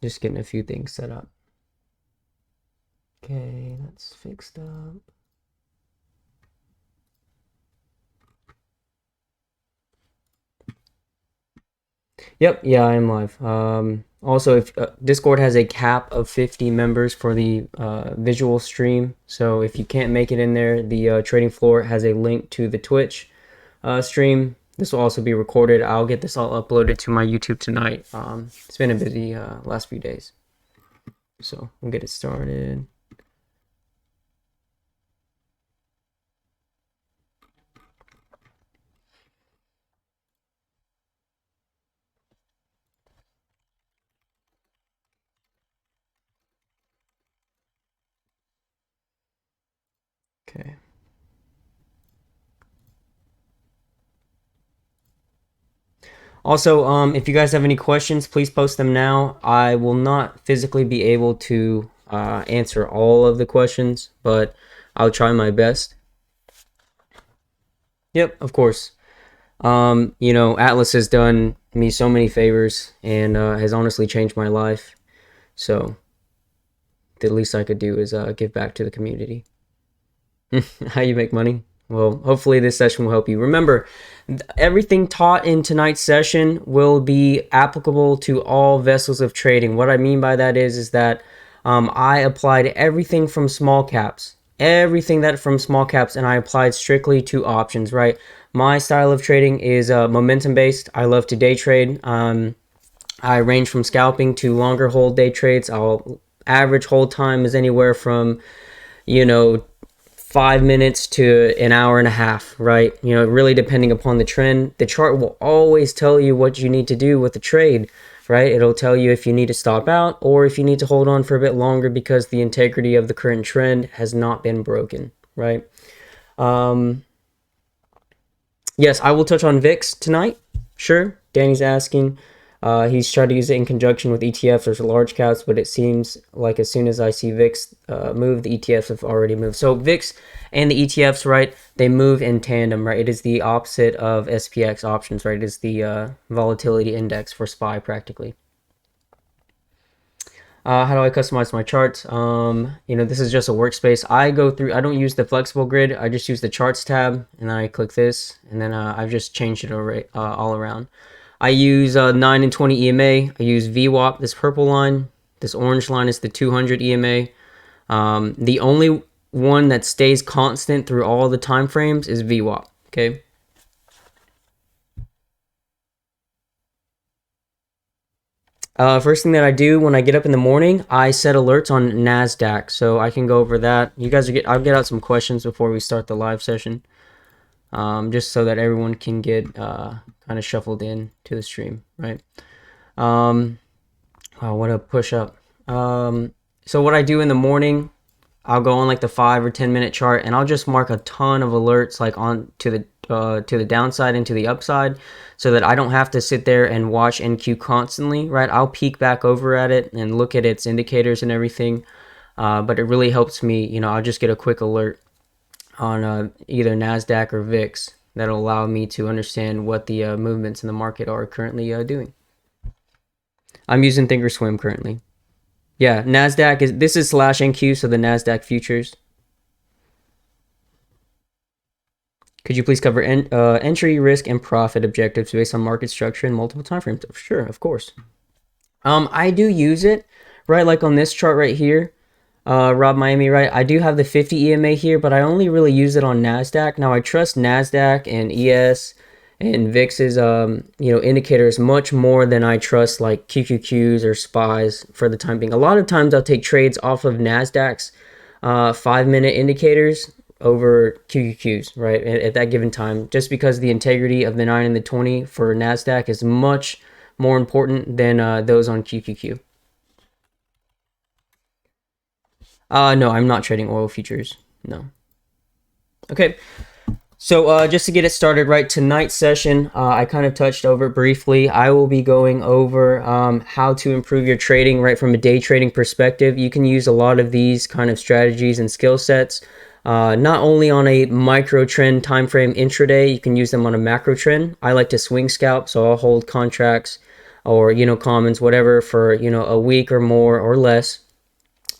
Just getting a few things set up. Okay, that's fixed up. Yep, yeah, I am live. Also, if Discord has a cap of 50 members for the visual stream, so if you can't make it in there, the trading floor has a link to the Twitch stream. This will also be recorded. I'll get this all uploaded to my YouTube tonight. It's been a busy last few days, so we'll get it started. Okay. Also, if you guys have any questions, please post them now. I will not physically be able to answer all of the questions, but I'll try my best. Yep, of course. Atlas has done me so many favors and has honestly changed my life. So the least I could do is give back to the community. How you make money? Well, hopefully this session will help you. Remember, everything taught in tonight's session will be applicable to all vessels of trading. What I mean by that is that I applied everything from small caps, and I applied strictly to options, right? My style of trading is momentum based. I love to day trade. I range from scalping to longer hold day trades. I'll average hold time is anywhere from, you know, 5 minutes to an hour and a half, right? Really depending upon the trend. The chart will always tell you what you need to do with the trade, right? It'll tell you if you need to stop out or if you need to hold on for a bit longer because the integrity of the current trend has not been broken, right? Yes, I will touch on VIX tonight. Sure, Danny's asking. He's tried to use it in conjunction with ETFs or large caps, but it seems like as soon as I see VIX move, the ETFs have already moved. So VIX and the ETFs, right, they move in tandem, right? It is the opposite of SPX options, right? It is the volatility index for SPY practically. How do I customize my charts? This is just a workspace. I don't use the flexible grid. I just use the charts tab, and then I click this, and then I've just changed it all around. I use 9 and 20 EMA. I use VWAP, this purple line. This orange line is the 200 EMA. The only one that stays constant through all the time frames is VWAP, okay? First thing that I do when I get up in the morning, I set alerts on NASDAQ, so I can go over that. I'll get out some questions before we start the live session, just so that everyone can get kind of shuffled in to the stream, right? Wow, what a push up. So what I do in the morning, I'll go on like the 5 or 10 minute chart, and I'll just mark a ton of alerts like on to the downside and to the upside, so that I don't have to sit there and watch NQ constantly, right? I'll peek back over at it and look at its indicators and everything, but it really helps me. I'll just get a quick alert on either NASDAQ or VIX that'll allow me to understand what the movements in the market are currently doing. I'm using Thinkorswim currently. Yeah, NASDAQ this is /NQ, so the NASDAQ futures. Could you please cover entry, risk, and profit objectives based on market structure and multiple timeframes? Sure, of course. I do use it, right? Like on this chart right here, Rob Miami, right? I do have the 50 EMA here, but I only really use it on NASDAQ. Now I trust NASDAQ and ES and VIX's, indicators much more than I trust like QQQs or SPYs for the time being. A lot of times I'll take trades off of NASDAQ's 5-minute indicators over QQQs, right, at that given time, just because the integrity of the 9 and the 20 for NASDAQ is much more important than those on QQQ. No, I'm not trading oil futures. No. Okay. So just to get it started, right, tonight's session, I kind of touched over it briefly. I will be going over how to improve your trading, right, from a day trading perspective. You can use a lot of these kind of strategies and skill sets, not only on a micro trend time frame intraday, you can use them on a macro trend. I like to swing scalp, so I'll hold contracts or, commons, whatever, for, a week or more or less,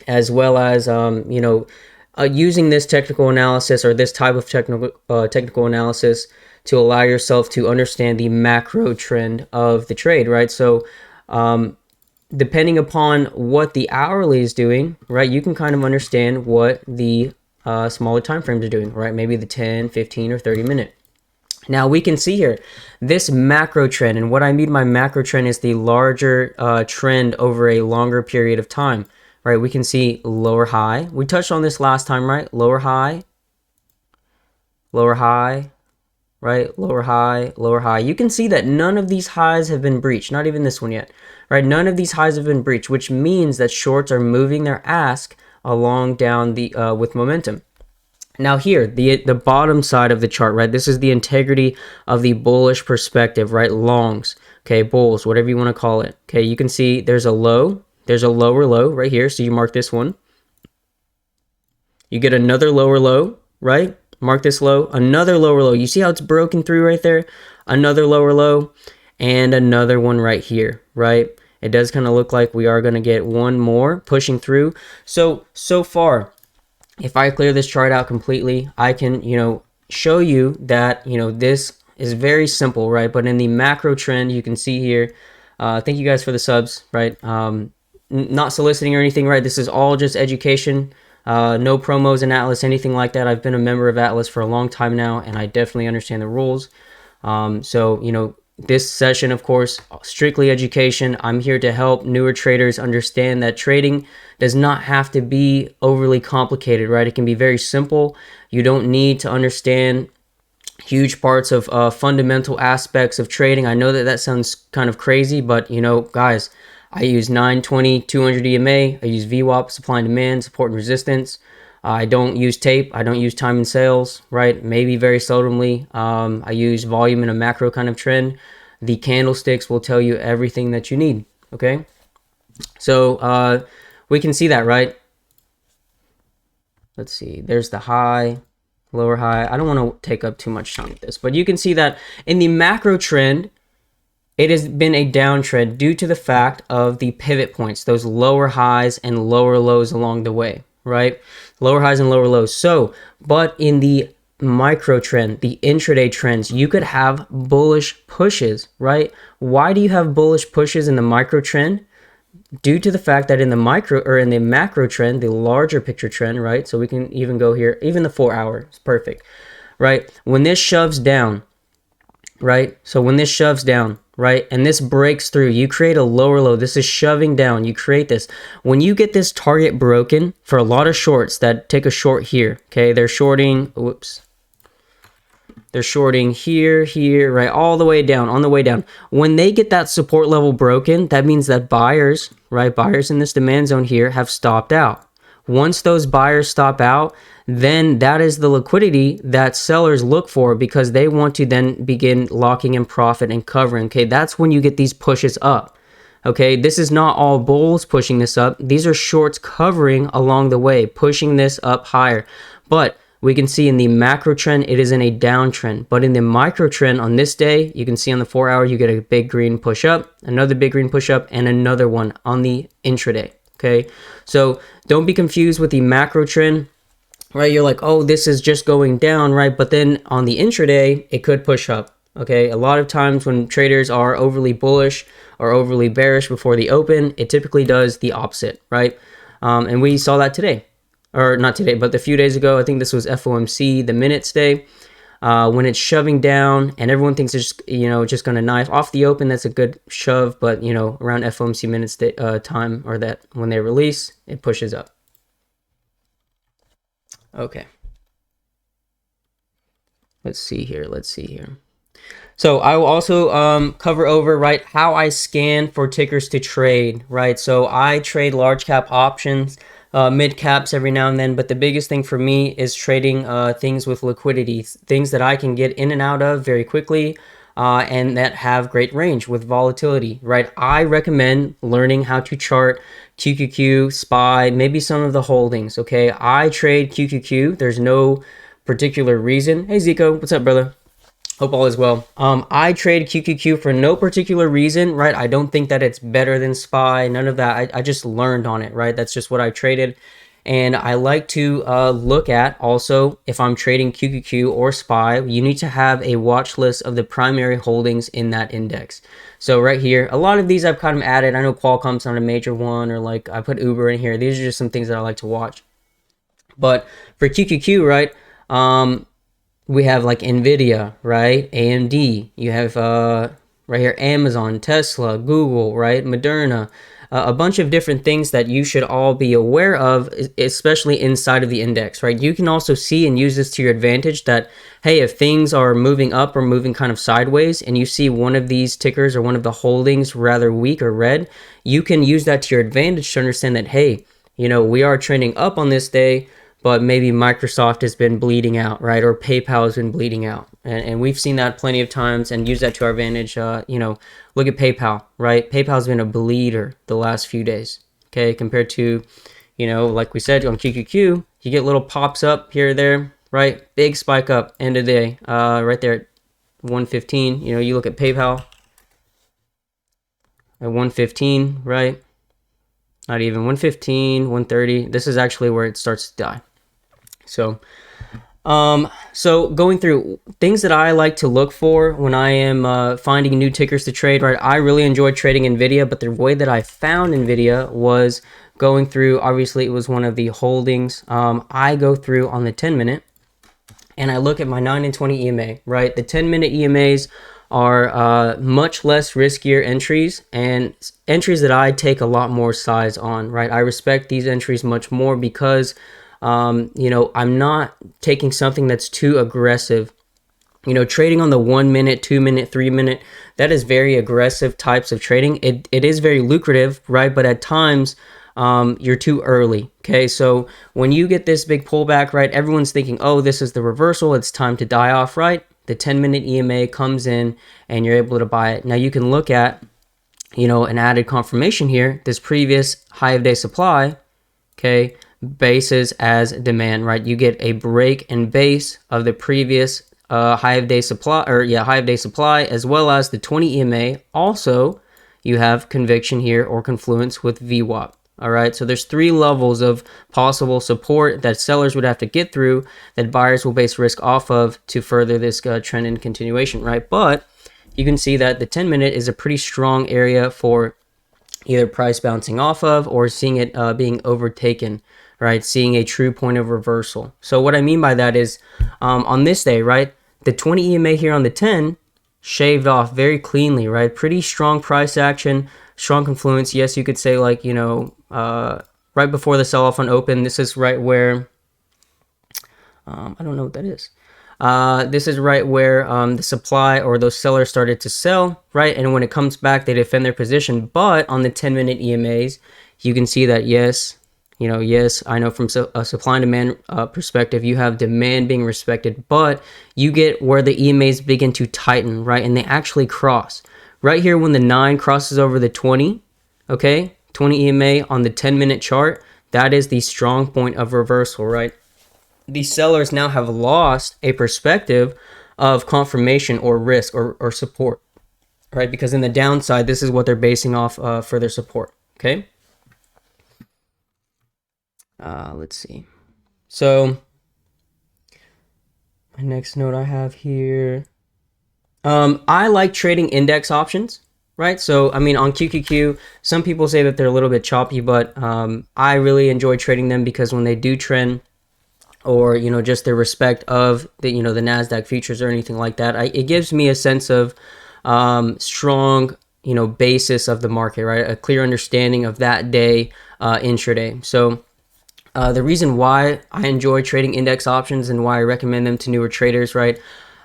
as well as, using this technical analysis, or this type of technical analysis, to allow yourself to understand the macro trend of the trade, right? So depending upon what the hourly is doing, right, you can kind of understand what the smaller time frames are doing, right? Maybe the 10, 15, or 30 minute. Now we can see here this macro trend, and what I mean by macro trend is the larger trend over a longer period of time, right? We can see lower high. We touched on this last time, right? Lower high, right? Lower high, lower high. You can see that none of these highs have been breached, not even this one yet, right? None of these highs have been breached, which means that shorts are moving their ask along down the with momentum. Now here, the bottom side of the chart, right? This is the integrity of the bullish perspective, right? Longs, okay, bulls, whatever you want to call it. Okay, you can see there's a low, there's a lower low right here. So you mark this one. You get another lower low, right? Mark this low, another lower low. You see how it's broken through right there? Another lower low, and another one right here, right? It does kind of look like we are going to get one more pushing through. So far, if I clear this chart out completely, I can, show you that, this is very simple, right? But in the macro trend, you can see here, thank you guys for the subs, right? Not soliciting or anything, right? This is all just education. No promos in Atlas, anything like that. I've been a member of Atlas for a long time now, and I definitely understand the rules. This session, of course, strictly education. I'm here to help newer traders understand that trading does not have to be overly complicated, right? It can be very simple. You don't need to understand huge parts of fundamental aspects of trading. I know that sounds kind of crazy, but, guys, I use 920, 200 EMA. I use VWAP, supply and demand, support and resistance. I don't use tape. I don't use time and sales, right? Maybe very seldomly. I use volume in a macro kind of trend. The candlesticks will tell you everything that you need, okay? So we can see that, right? Let's see. There's the high, lower high. I don't want to take up too much time with this, but you can see that in the macro trend, it has been a downtrend due to the fact of the pivot points, those lower highs and lower lows along the way, right? Lower highs and lower lows. So, but in the micro trend, the intraday trends, you could have bullish pushes, right? Why do you have bullish pushes in the micro trend? Due to the fact that in the macro trend, the larger picture trend, right? So we can even go here, even the 4 hour is perfect, right? When this shoves down, right? So when this shoves down, right, and this breaks through, you create a lower low. This is shoving down. You create this. When you get this target broken, for a lot of shorts that take a short here, okay, they're shorting, they're shorting here, right, all the way down, on the way down. When they get that support level broken, that means that buyers, right, buyers in this demand zone here have stopped out. Once those buyers stop out, then that is the liquidity that sellers look for, because they want to then begin locking in profit and covering. Okay, that's when you get these pushes up. Okay, this is not all bulls pushing this up. These are shorts covering along the way, pushing this up higher. But we can see in the macro trend, it is in a downtrend. But in the micro trend on this day, you can see on the 4 hour, you get a big green push up, another big green push up, and another one on the intraday. Okay, so don't be confused with the macro trend, right? You're like, oh, this is just going down, right? But then on the intraday, it could push up. Okay, a lot of times when traders are overly bullish or overly bearish before the open, it typically does the opposite, right? And we saw that today, or not today, but a few days ago. I think this was FOMC, the minutes day. When it's shoving down and everyone thinks it's just going to knife off the open, that's a good shove. But, around FOMC minutes time, or that when they release, it pushes up. Okay. Let's see here. So I will also cover over, right, how I scan for tickers to trade, right? So I trade large cap options, mid caps every now and then, but the biggest thing for me is trading things with liquidity, things that I can get in and out of very quickly, and that have great range with volatility, right? I recommend learning how to chart QQQ, SPY, maybe some of the holdings, okay? I trade QQQ. There's no particular reason. Hey, Zico, what's up, brother? Hope all is well. I trade QQQ for no particular reason, right? I don't think that it's better than SPY, none of that. I just learned on it, right? That's just what I traded. And I like to look at also if I'm trading QQQ or SPY, you need to have a watch list of the primary holdings in that index. So right here, a lot of these I've kind of added. I know Qualcomm's not a major one, or like I put Uber in here. These are just some things that I like to watch. But for QQQ, right? We have like Nvidia, right? AMD. You have right here Amazon, Tesla, Google, right? Moderna. A bunch of different things that you should all be aware of, especially inside of the index, right? You can also see and use this to your advantage that, hey, if things are moving up or moving kind of sideways and you see one of these tickers or one of the holdings rather weak or red, you can use that to your advantage to understand that, hey, you know, we are trending up on this day, but maybe Microsoft has been bleeding out, right? Or PayPal has been bleeding out. And we've seen that plenty of times and use that to our advantage. You know, look at PayPal, right? PayPal's been a bleeder the last few days, okay? Compared to, you know, like we said on QQQ, you get little pops up here or there, right? Big spike up, end of the day, right there at 115. You know, you look at PayPal at 115, right? Not even 115, 130. This is actually where it starts to die. So going through things that I like to look for when I am finding new tickers to trade, right? I really enjoy trading Nvidia, but the way that I found Nvidia was going through, obviously it was one of the holdings. I go through on the 10-minute and I look at my 9 and 20 EMA, right? The 10-minute EMAs are much less riskier entries and entries that I take a lot more size on, right? I respect these entries much more because you know, I'm not taking something that's too aggressive. You know, trading on the 1 minute, 2 minute, 3 minute, that is very aggressive types of trading. It is very lucrative, right? But at times, you're too early. Okay, so when you get this big pullback, right, everyone's thinking, oh, this is the reversal. It's time to die off, right? The 10-minute EMA comes in and you're able to buy it. Now you can look at, you know, an added confirmation here. This previous high of day supply, okay, bases as demand, right? You get a break and base of the previous high of day supply, high of day supply, as well as the 20 EMA. Also, you have conviction here or confluence with VWAP. All right, so there's 3 levels of possible support that sellers would have to get through that buyers will base risk off of to further this trend and continuation, right? But you can see that the 10-minute is a pretty strong area for either price bouncing off of or seeing it being overtaken, right? Seeing a true point of reversal. So what I mean by that is on this day, right, the 20 EMA here on the 10 shaved off very cleanly, right? Pretty strong price action, strong confluence. Yes, you could say like, you know, right before the sell-off on open, this is right where, I don't know what that is. This is right where the supply or those sellers started to sell, right? And when it comes back, they defend their position. But on the 10-minute EMAs, you can see that, yes, you know, yes, I know from a supply and demand perspective, you have demand being respected, but you get where the EMAs begin to tighten, right? And they actually cross. Right here when the 9 crosses over the 20, okay, 20 EMA on the 10-minute chart, that is the strong point of reversal, right? These sellers now have lost a perspective of confirmation or risk or support, right? Because in the downside, this is what they're basing off for their support, okay? Let's see. So my next note I have here. I like trading index options, right? So, I mean, on QQQ, some people say that they're a little bit choppy, but I really enjoy trading them because when they do trend, or, you know, just the respect of the, you know, the NASDAQ futures or anything like that, it gives me a sense of strong, you know, basis of the market, right? A clear understanding of that day intraday. So the reason why I enjoy trading index options and why I recommend them to newer traders, right?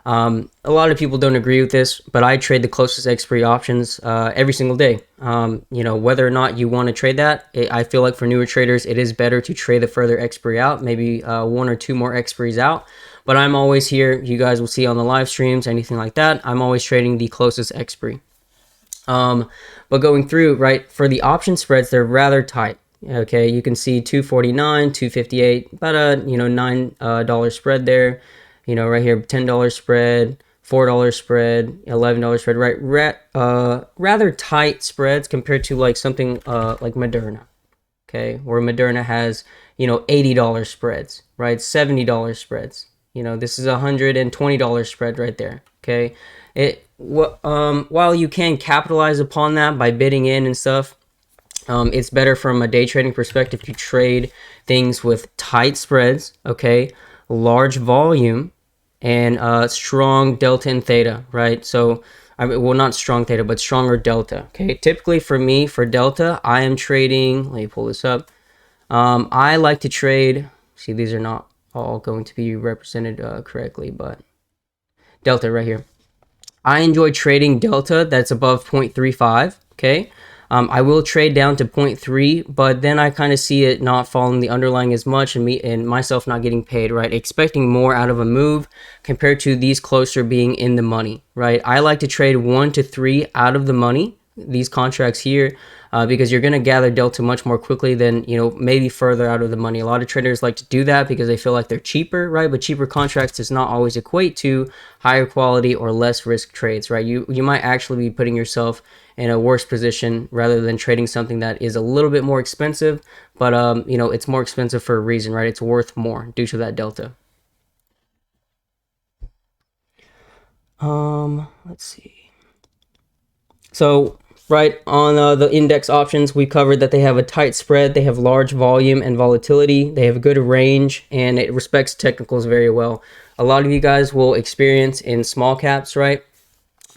A lot of people don't agree with this, but I trade the closest expiry options every single day. You know, whether or not you want to trade that, I feel like for newer traders, it is better to trade the further expiry out, maybe 1 or 2 more expiries out. But I'm always here. You guys will see on the live streams, anything like that. I'm always trading the closest expiry. But going through, right, for the option spreads, they're rather tight. Okay, you can see 249, 258, about a, you know, $9 spread there. You know, right here, $10 spread, $4 spread, $11 spread, right? Rather tight spreads compared to like something like Moderna, okay, where Moderna has, $80 spreads, right? $70 spreads. This is $120 spread right there, okay? While you can capitalize upon that by bidding in and stuff, it's better from a day trading perspective to trade things with tight spreads, okay, large volume, and strong delta and theta, right? So, well, not strong theta, but stronger delta, okay? Typically for me, for delta, I am trading, let me pull this up. I like to trade, see, these are not all going to be represented correctly, but delta right here. I enjoy trading delta that's above 0.35, okay? I will trade down to 0.3, but then I kind of see it not following the underlying as much, and myself not getting paid, right? Expecting more out of a move compared to these closer being in the money, right? I like to trade 1 to 3 out of the money, these contracts here, because you're going to gather delta much more quickly than, maybe further out of the money. A lot of traders like to do that because they feel like they're cheaper, right? But cheaper contracts does not always equate to higher quality or less risk trades, right? You might actually be putting yourself in a worse position rather than trading something that is a little bit more expensive, but it's more expensive for a reason, right? It's worth more due to that delta. Let's see. So right on the index options, we covered that they have a tight spread, they have large volume and volatility, they have a good range, and it respects technicals very well. A lot of you guys will experience in small caps, right?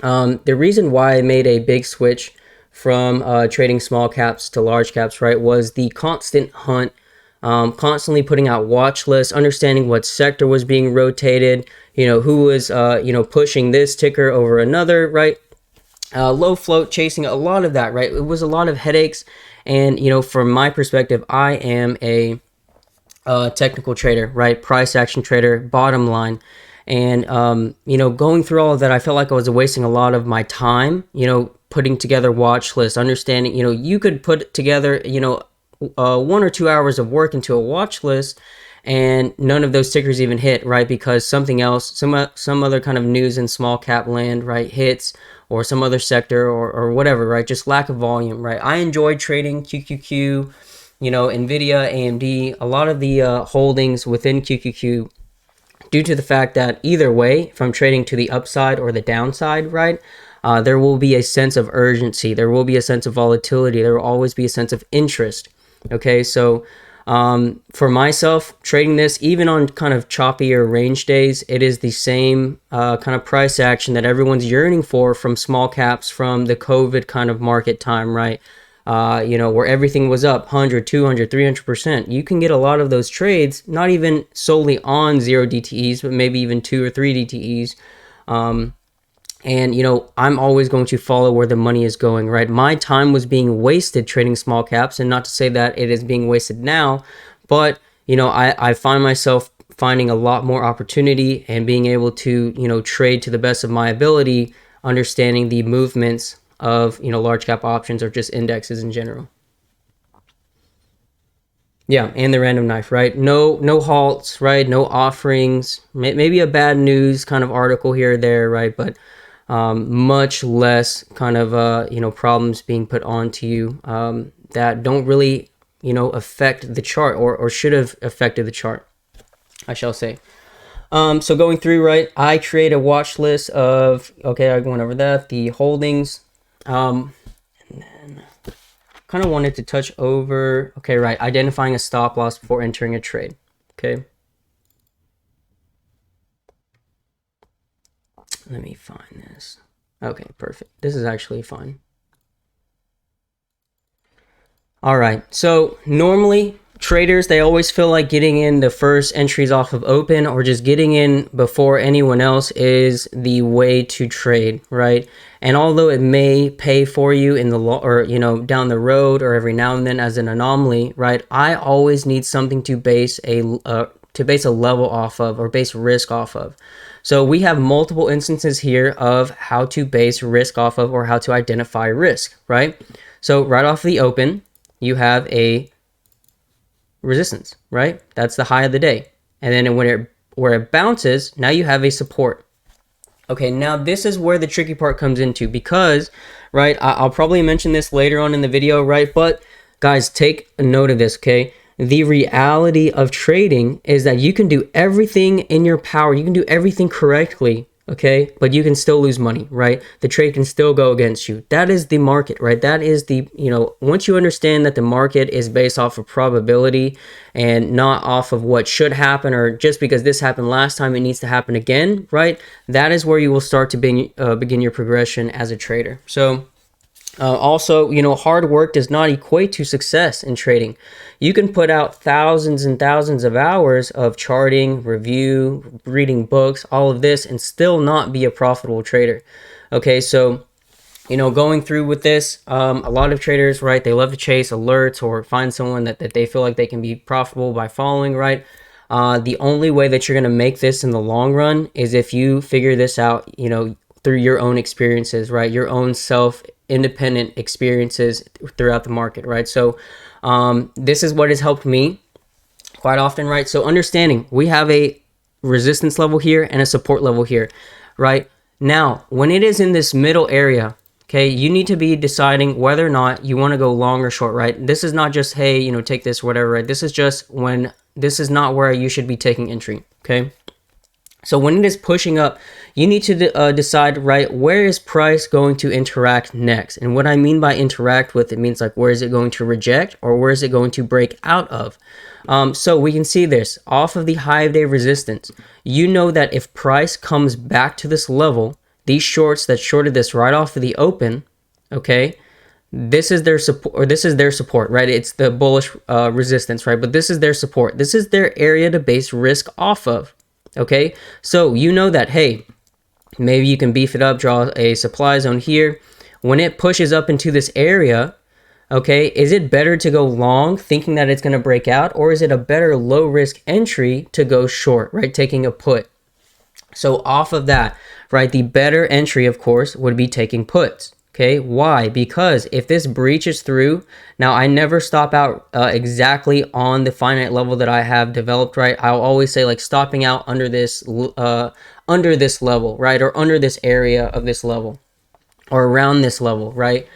The reason why I made a big switch from trading small caps to large caps, right, was the constant hunt, constantly putting out watch lists, understanding what sector was being rotated, who was, pushing this ticker over another, right? Low float, chasing a lot of that, right? It was a lot of headaches. And, from my perspective, I am a technical trader, right? Price action trader, bottom line. And, going through all of that, I felt like I was wasting a lot of my time, putting together watch lists, understanding, you could put together, 1 or 2 hours of work into a watch list and none of those tickers even hit, right? Because something else, some other kind of news in small cap land, right, hits, or some other sector or whatever, right? Just lack of volume, right? I enjoy trading QQQ, NVIDIA, AMD, a lot of the holdings within QQQ, due to the fact that either way, from trading to the upside or the downside, right, there will be a sense of urgency. There will be a sense of volatility. There will always be a sense of interest. Okay, so for myself, trading this, even on kind of choppier range days, it is the same kind of price action that everyone's yearning for from small caps from the COVID kind of market time, right? Where everything was up 100, 200, 300%. You can get a lot of those trades, not even solely on 0 DTEs, but maybe even 2 or 3 DTEs. And, I'm always going to follow where the money is going, right? My time was being wasted trading small caps, and not to say that it is being wasted now, but, I find myself finding a lot more opportunity and being able to, trade to the best of my ability, understanding the movements of, large cap options or just indexes in general. Yeah, and the random knife, right? No halts, right? No offerings. Maybe a bad news kind of article here or there, right? But much less kind of problems being put onto you that don't really affect the chart or should have affected the chart, I shall say. So going through, right, I create a watch list of, okay, I went over that, the holdings, and then kind of wanted to touch over, okay, right, identifying a stop loss before entering a trade. Okay, let me find this. Okay, perfect. This is actually fine. All right, so normally traders, they always feel like getting in the first entries off of open or just getting in before anyone else is the way to trade, right? And although it may pay for you in the or down the road or every now and then as an anomaly, right? I always need something to base a level off of or base risk off of. So we have multiple instances here of how to base risk off of or how to identify risk, right? So right off the open, you have a resistance, right? That's the high of the day. And then where it bounces, now you have a support. Okay, now this is where the tricky part comes into, because, right, I'll probably mention this later on in the video, right? But guys, take a note of this, okay? The reality of trading is that you can do everything in your power. You can do everything correctly, okay? But you can still lose money, right? The trade can still go against you. That is the market, right? That is the, once you understand that the market is based off of probability and not off of what should happen, or just because this happened last time, it needs to happen again, right? That is where you will start to begin your progression as a trader. So, also, hard work does not equate to success in trading. You can put out thousands and thousands of hours of charting, review, reading books, all of this, and still not be a profitable trader. Okay, so, going through with this, a lot of traders, right, they love to chase alerts or find someone that they feel like they can be profitable by following, right? The only way that you're going to make this in the long run is if you figure this out, through your own experiences, right? Your own independent experiences throughout the market, right? So this is what has helped me quite often, right? So understanding we have a resistance level here and a support level here, right? Now, when it is in this middle area, okay, you need to be deciding whether or not you want to go long or short, right? This is not just, hey, take this, whatever, right? This is just when this is not where you should be taking entry, okay? So when it is pushing up, you need to decide, right, where is price going to interact next? And what I mean by interact with, it means like, where is it going to reject, or where is it going to break out of? So we can see this off of the high of day resistance. You know that if price comes back to this level, these shorts that shorted this right off of the open, okay, this is their support, or this is their support, right? It's the bullish resistance, right? But this is their support. This is their area to base risk off of. Okay, so you know that, hey, maybe you can beef it up, draw a supply zone here. When it pushes up into this area, okay, is it better to go long thinking that it's going to break out, or is it a better low risk entry to go short, right? Taking a put. So off of that, right, the better entry, of course, would be taking puts. Okay, why? Because if this breaches through, now I never stop out exactly on the finite level that I have developed, right? I'll always say like stopping out under this level, right? Or under this area of this level, or around this level, right?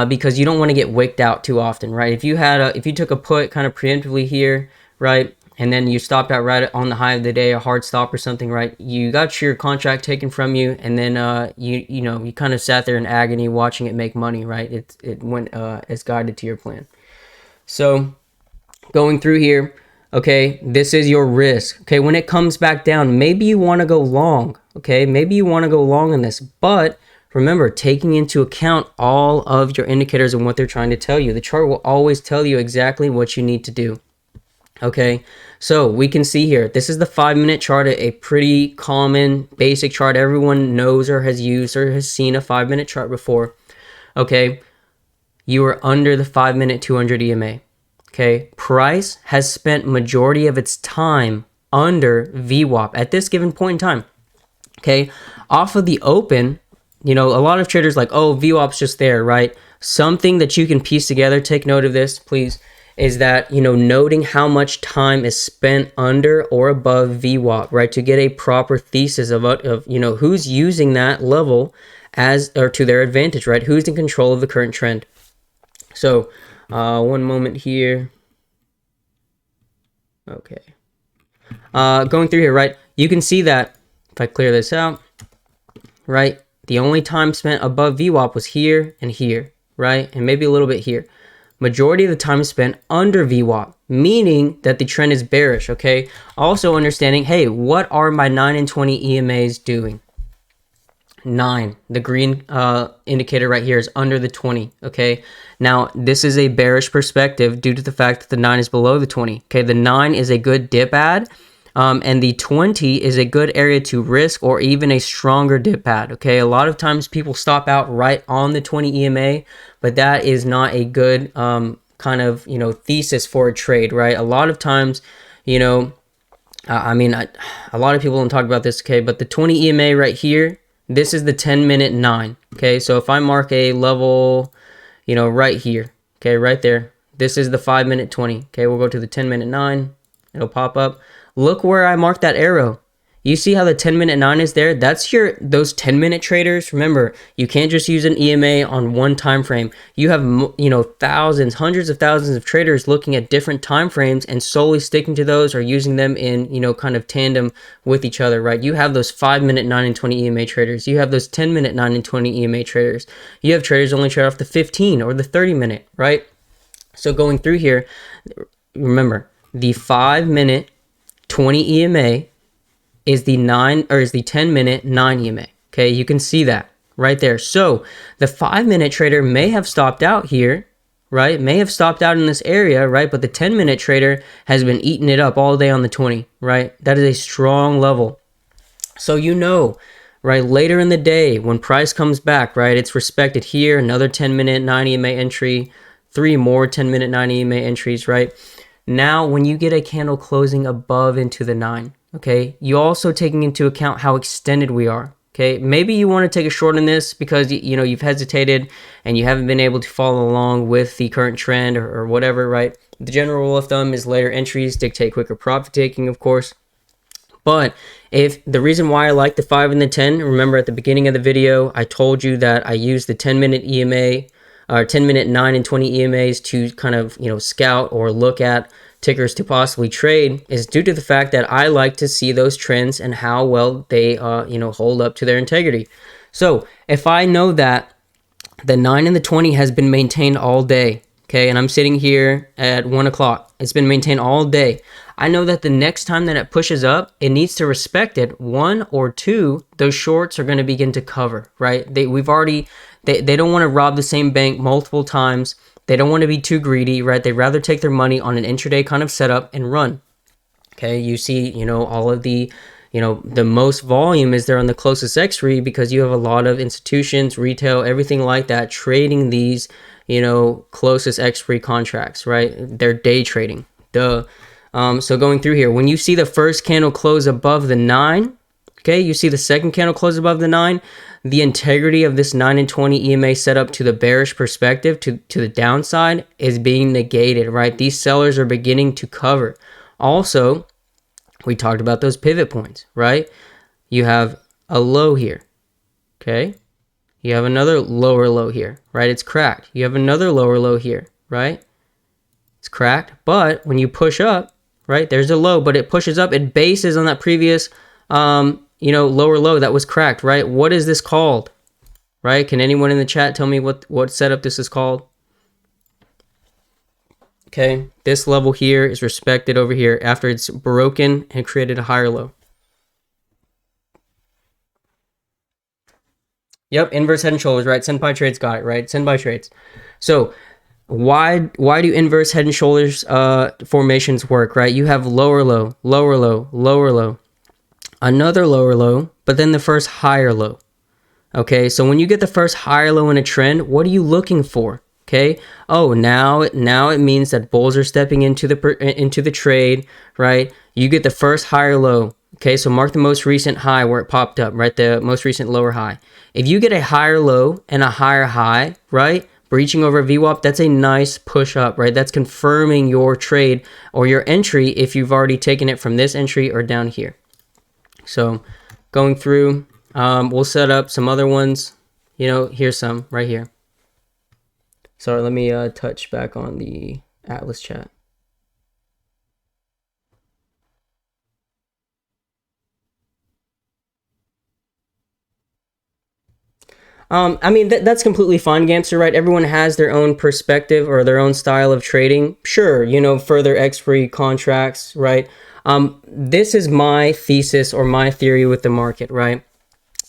Because you don't want to get wicked out too often, right? If you took a put kind of preemptively here, right, and then you stopped out right on the high of the day, a hard stop or something, right? You got your contract taken from you, and then you kind of sat there in agony watching it make money, right? It went as guided to your plan. So going through here, okay, this is your risk. Okay, when it comes back down, maybe you want to go long. Okay, maybe you want to go long in this, but remember, taking into account all of your indicators and what they're trying to tell you. The chart will always tell you exactly what you need to do. Okay, so we can see here, this is the 5-minute chart, a pretty common basic chart. Everyone knows or has used or has seen a 5-minute chart before. Okay, you are under the 5-minute 200 EMA. Okay, price has spent majority of its time under VWAP at this given point in time. Okay, off of the open, a lot of traders like, oh, VWAP's just there, right? Something that you can piece together, take note of this, please, is that, noting how much time is spent under or above VWAP, right? To get a proper thesis of who's using that level or to their advantage, right? Who's in control of the current trend. So, one moment here. Okay. Going through here, right? You can see that if I clear this out, right? The only time spent above VWAP was here and here, right? And maybe a little bit here. Majority of the time is spent under VWAP, meaning that the trend is bearish, okay? Also understanding, hey, what are my 9 and 20 EMAs doing? 9, the green indicator right here is under the 20, okay? Now, this is a bearish perspective due to the fact that the 9 is below the 20, okay? The 9 is a good dip add, and the 20 is a good area to risk or even a stronger dip add, okay? A lot of times people stop out right on the 20 EMA, but that is not a good kind of, thesis for a trade, right? A lot of times, a lot of people don't talk about this, okay? But the 20 EMA right here, this is the 10-minute 9, okay? So if I mark a level, right here, okay, right there, this is the 5-minute 20, okay? We'll go to the 10-minute 9, it'll pop up. Look where I marked that arrow. You see how the 10-minute 9 is there? That's those 10-minute traders. Remember, you can't just use an EMA on one time frame. You have, thousands, hundreds of thousands of traders looking at different time frames and solely sticking to those or using them in, kind of tandem with each other, right? You have those 5-minute 9 and 20 EMA traders. You have those 10-minute 9 and 20 EMA traders. You have traders only trade off the 15 or the 30-minute, right? So going through here, remember, the 5-minute 20 EMA is the 10-minute 9 EMA. Okay, you can see that right there. So the 5-minute trader may have stopped out here, right? May have stopped out in this area, right? But the 10-minute trader has been eating it up all day on the 20, right? That is a strong level. So right, later in the day when price comes back, right, it's respected here, another 10-minute 9 EMA entry, 3 more 10-minute 9 EMA entries, right? Now, when you get a candle closing above into the 9, okay, you also taking into account how extended we are, okay? Maybe you want to take a short on this because, you've hesitated and you haven't been able to follow along with the current trend or whatever, right? The general rule of thumb is later entries dictate quicker profit taking, of course. But if the reason why I like the 5 and the 10, remember at the beginning of the video, I told you that I use the 10-minute EMA, or 10-minute 9 and 20 EMAs to kind of, scout or look at tickers to possibly trade, is due to the fact that I like to see those trends and how well they, hold up to their integrity. So if I know that the 9 and the 20 has been maintained all day, okay, and I'm sitting here at 1 o'clock, it's been maintained all day, I know that the next time that it pushes up, it needs to respect it. 1 or 2, those shorts are going to begin to cover, right? They don't want to rob the same bank multiple times. They don't want to be too greedy, right? They'd rather take their money on an intraday kind of setup and run. Okay, you see, all of the, the most volume is there on the closest expiry because you have a lot of institutions, retail, everything like that trading these, closest expiry contracts, right? They're day trading. Duh. So going through here, when you see the first candle close above the 9, okay, you see the second candle close above the 9, the integrity of this 9 and 20 EMA setup to the bearish perspective, to the downside, is being negated, right? These sellers are beginning to cover. Also, we talked about those pivot points, right? You have a low here, okay? You have another lower low here, right? It's cracked. You have another lower low here, right? It's cracked, but when you push up, right, there's a low, but it pushes up, it bases on that previous lower low that was cracked, right? What is this called, right? Can anyone in the chat tell me what setup this is called? Okay, this level here is respected over here after it's broken and created a higher low. Yep, inverse head and shoulders, right? Senpai Trades got it, right? Senpai Trades. So why do inverse head and shoulders formations work, right? You have lower low, lower low, lower low, another lower low, but then the first higher low. Okay, so when you get the first higher low in a trend, what are you looking for? Okay, oh, now it means that bulls are stepping into the trade, right? You get the first higher low. Okay, so mark the most recent high where it popped up, right? The most recent lower high. If you get a higher low and a higher high, right, breaching over VWAP, that's a nice push up, right? That's confirming your trade or your entry if you've already taken it from this entry or down here. So going through, we'll set up some other ones. Here's some right here. Sorry, let me touch back on the Atlas chat. I mean, that's completely fine, Gamster, right? Everyone has their own perspective or their own style of trading. Sure, further expiry contracts, right? This is my thesis or my theory with the market, right?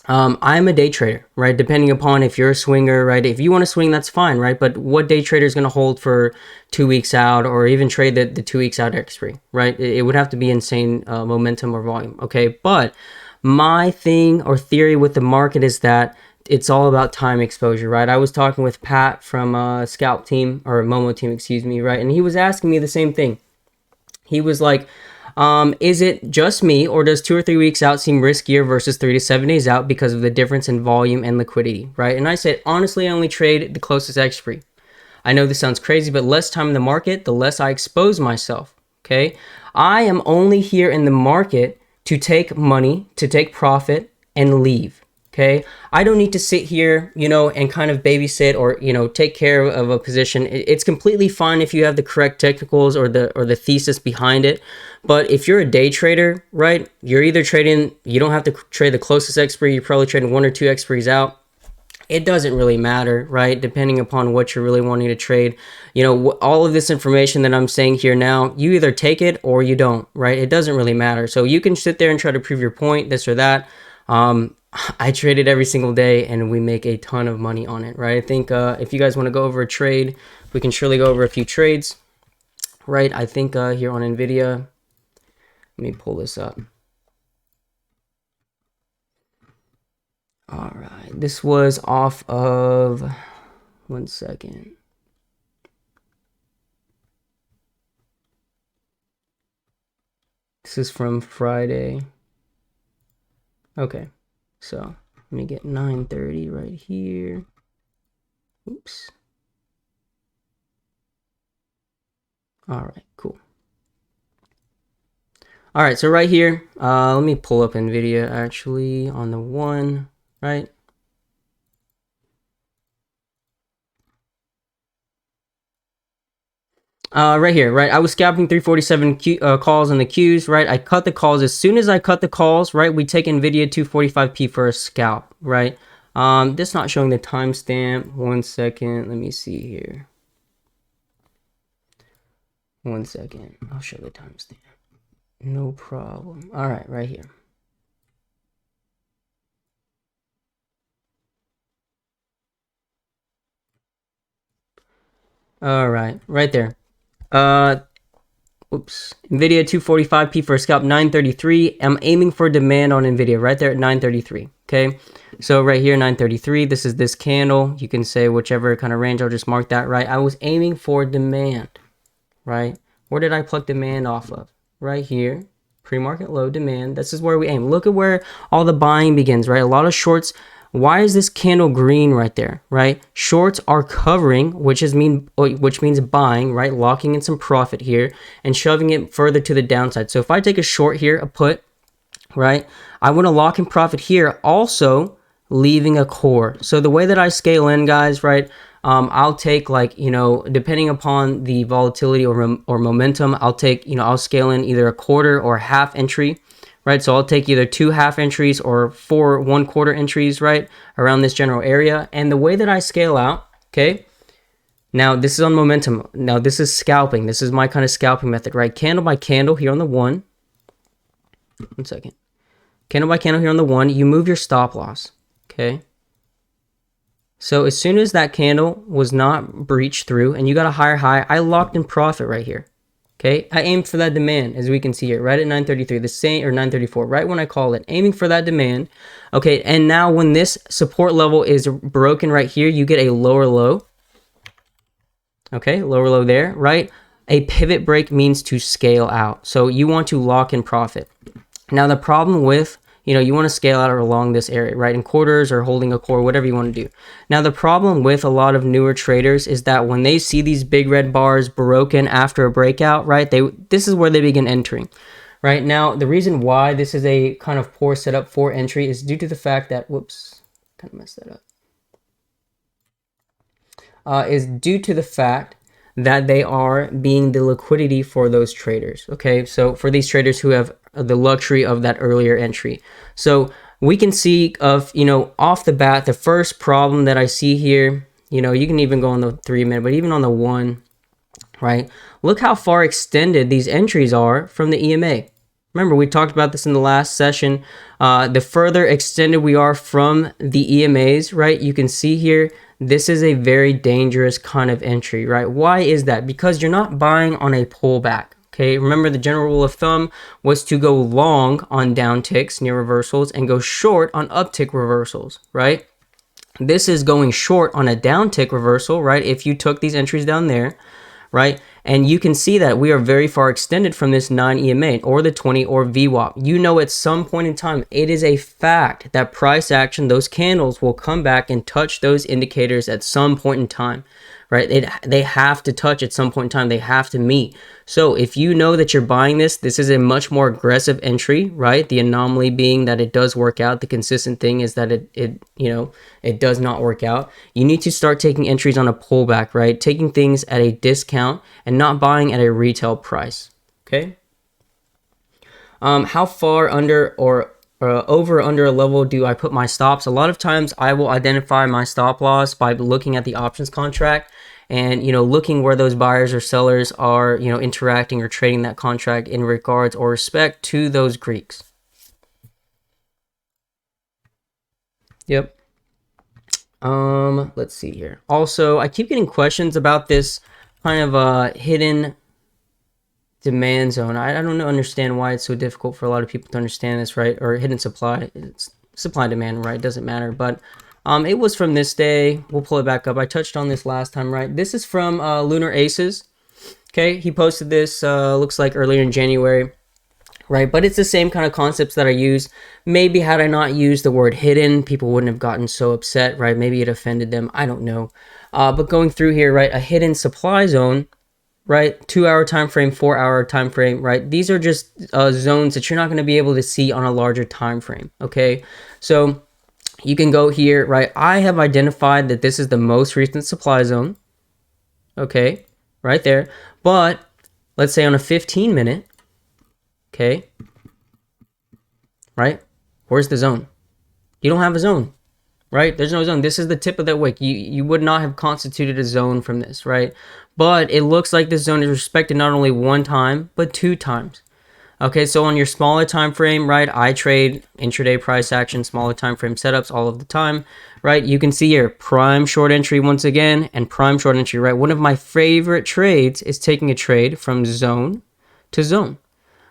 I'm a day trader, right? Depending upon if you're a swinger, right? If you want to swing, that's fine, right? But what day trader is going to hold for 2 weeks out or even trade the 2 weeks out expiry, right? It would have to be insane momentum or volume, okay? But my thing or theory with the market is that it's all about time exposure, right? I was talking with Pat from Scalp Team, or Momo Team, excuse me, right? And he was asking me the same thing. He was like, is it just me, or does 2 or 3 weeks out seem riskier versus 3 to 7 days out because of the difference in volume and liquidity, right? And I said, honestly, I only trade the closest expiry. I know this sounds crazy, but less time in the market, the less I expose myself, okay? I am only here in the market to take money, to take profit and leave. Okay, I don't need to sit here, you know, and kind of babysit or, you know, take care of a position. It's completely fine if you have the correct technicals or the thesis behind it. But if you're a day trader, right, you're either trading, you don't have to trade the closest expiry, you're probably trading 1 or 2 expiries out. It doesn't really matter, right? Depending upon what you're really wanting to trade. You know, all of this information that I'm saying here now, you either take it or you don't, right? It doesn't really matter. So you can sit there and try to prove your point, this or that. I trade it every single day and we make a ton of money on it, right? I think if you guys want to go over a trade, we can surely go over a few trades, right? I think here on NVIDIA, let me pull this up. All right, this was off of, 1 second. This is from Friday. Okay. So let me get 930 right here. Oops. All right, cool. All right, so right here, let me pull up NVIDIA actually on the 1, right? Right here, right? I was scalping 347 calls on the Qs, right? I cut the calls. As soon as I cut the calls, right, we take NVIDIA 245p for a scalp, right? This not showing the timestamp. 1 second. Let me see here. 1 second. I'll show the timestamp. No problem. All right, right here. All right, right there. Oops. NVIDIA 245p for a scalp 933. I'm aiming for demand on NVIDIA right there at 933. Okay, so right here 933. This is this candle. You can say whichever kind of range. I'll just mark that right. I was aiming for demand, right? Where did I pluck demand off of? Right here, pre-market low demand. This is where we aim. Look at where all the buying begins, right? A lot of shorts. Why is this candle green right there, right? Shorts are covering, which means buying, right? Locking in some profit here and shoving it further to the downside. So if I take a short here, a put, right? I want to lock in profit here, also leaving a core. So the way that I scale in, guys, right? I'll take, like, you know, depending upon the volatility or momentum, I'll take, you know, I'll scale in either a quarter or half entry. Right, so I'll take either 2 half entries or 4 1/4 entries, right, around this general area. And the way that I scale out, okay, now this is on momentum. Now this is scalping. This is my kind of scalping method, right? Candle by candle here on the 1. 1 second. Candle by candle here on the 1. You move your stop loss, okay? So as soon as that candle was not breached through and you got a higher high, I locked in profit right here. Okay, I aimed for that demand, as we can see here, right at 933, the same, or 934, right when I call it, aiming for that demand. Okay, and now when this support level is broken right here, you get a lower low. Okay, lower low there, right? A pivot break means to scale out. So you want to lock in profit. Now the problem with, you know, you want to scale out along this area, right? In quarters or holding a core, whatever you want to do. Now, the problem with a lot of newer traders is that when they see these big red bars broken after a breakout, right? This is where they begin entering, right? Now, the reason why this is a kind of poor setup for entry is due to the fact that, whoops, kind of messed that up. Is due to the fact that they are being the liquidity for those traders. Okay, so for these traders who have the luxury of that earlier entry. So we can see of, you know, off the bat, the first problem that I see here, you know, you can even go on the 3 minute, but even on the 1, right? Look how far extended these entries are from the EMA. Remember, we talked about this in the last session. The further extended we are from the EMAs, right? You can see here, this is a very dangerous kind of entry, right? Why is that? Because you're not buying on a pullback. Okay, remember the general rule of thumb was to go long on downticks near reversals and go short on uptick reversals, right? This is going short on a downtick reversal, right? If you took these entries down there, right? And you can see that we are very far extended from this 9 EMA or the 20 or VWAP. You know, at some point in time, it is a fact that price action, those candles will come back and touch those indicators at some point in time, right? They have to touch at some point in time. They have to meet. So if you know that you're buying this is a much more aggressive entry, right? The anomaly being that it does work out. The consistent thing is that it does not work out. You need to start taking entries on a pullback, right? Taking things at a discount and not buying at a retail price. Okay. How far under or over or under a level do I put my stops? A lot of times I will identify my stop loss by looking at the options contract and looking where those buyers or sellers are interacting or trading that contract in regards or respect to those Greeks. Yep. Let's see here. Also, I keep getting questions about this kind of hidden demand zone. I don't understand why it's so difficult for a lot of people to understand this, right? Or hidden supply. It's supply and demand, right? It doesn't matter. But it was from this day. We'll pull it back up. I touched on this last time, right? This is from Lunar Aces. Okay, he posted this, looks like earlier in January, right? But it's the same kind of concepts that I use. Maybe had I not used the word hidden, people wouldn't have gotten so upset, right? Maybe it offended them. I don't know. But going through here, right, a hidden supply zone, right? 2-hour time frame, 4-hour time frame, right? These are just zones that you're not going to be able to see on a larger time frame. Okay, so you can go here, right? I have identified that this is the most recent supply zone. Okay, right there. But let's say on a 15-minute, okay, right? Where's the zone? You don't have a zone, right? There's no zone. This is the tip of that wick. You would not have constituted a zone from this, right? But it looks like this zone is respected not only one time, but 2 times. Okay, so on your smaller time frame, right, I trade intraday price action, smaller time frame setups all of the time, right? You can see here, prime short entry once again, and prime short entry, right? One of my favorite trades is taking a trade from zone to zone,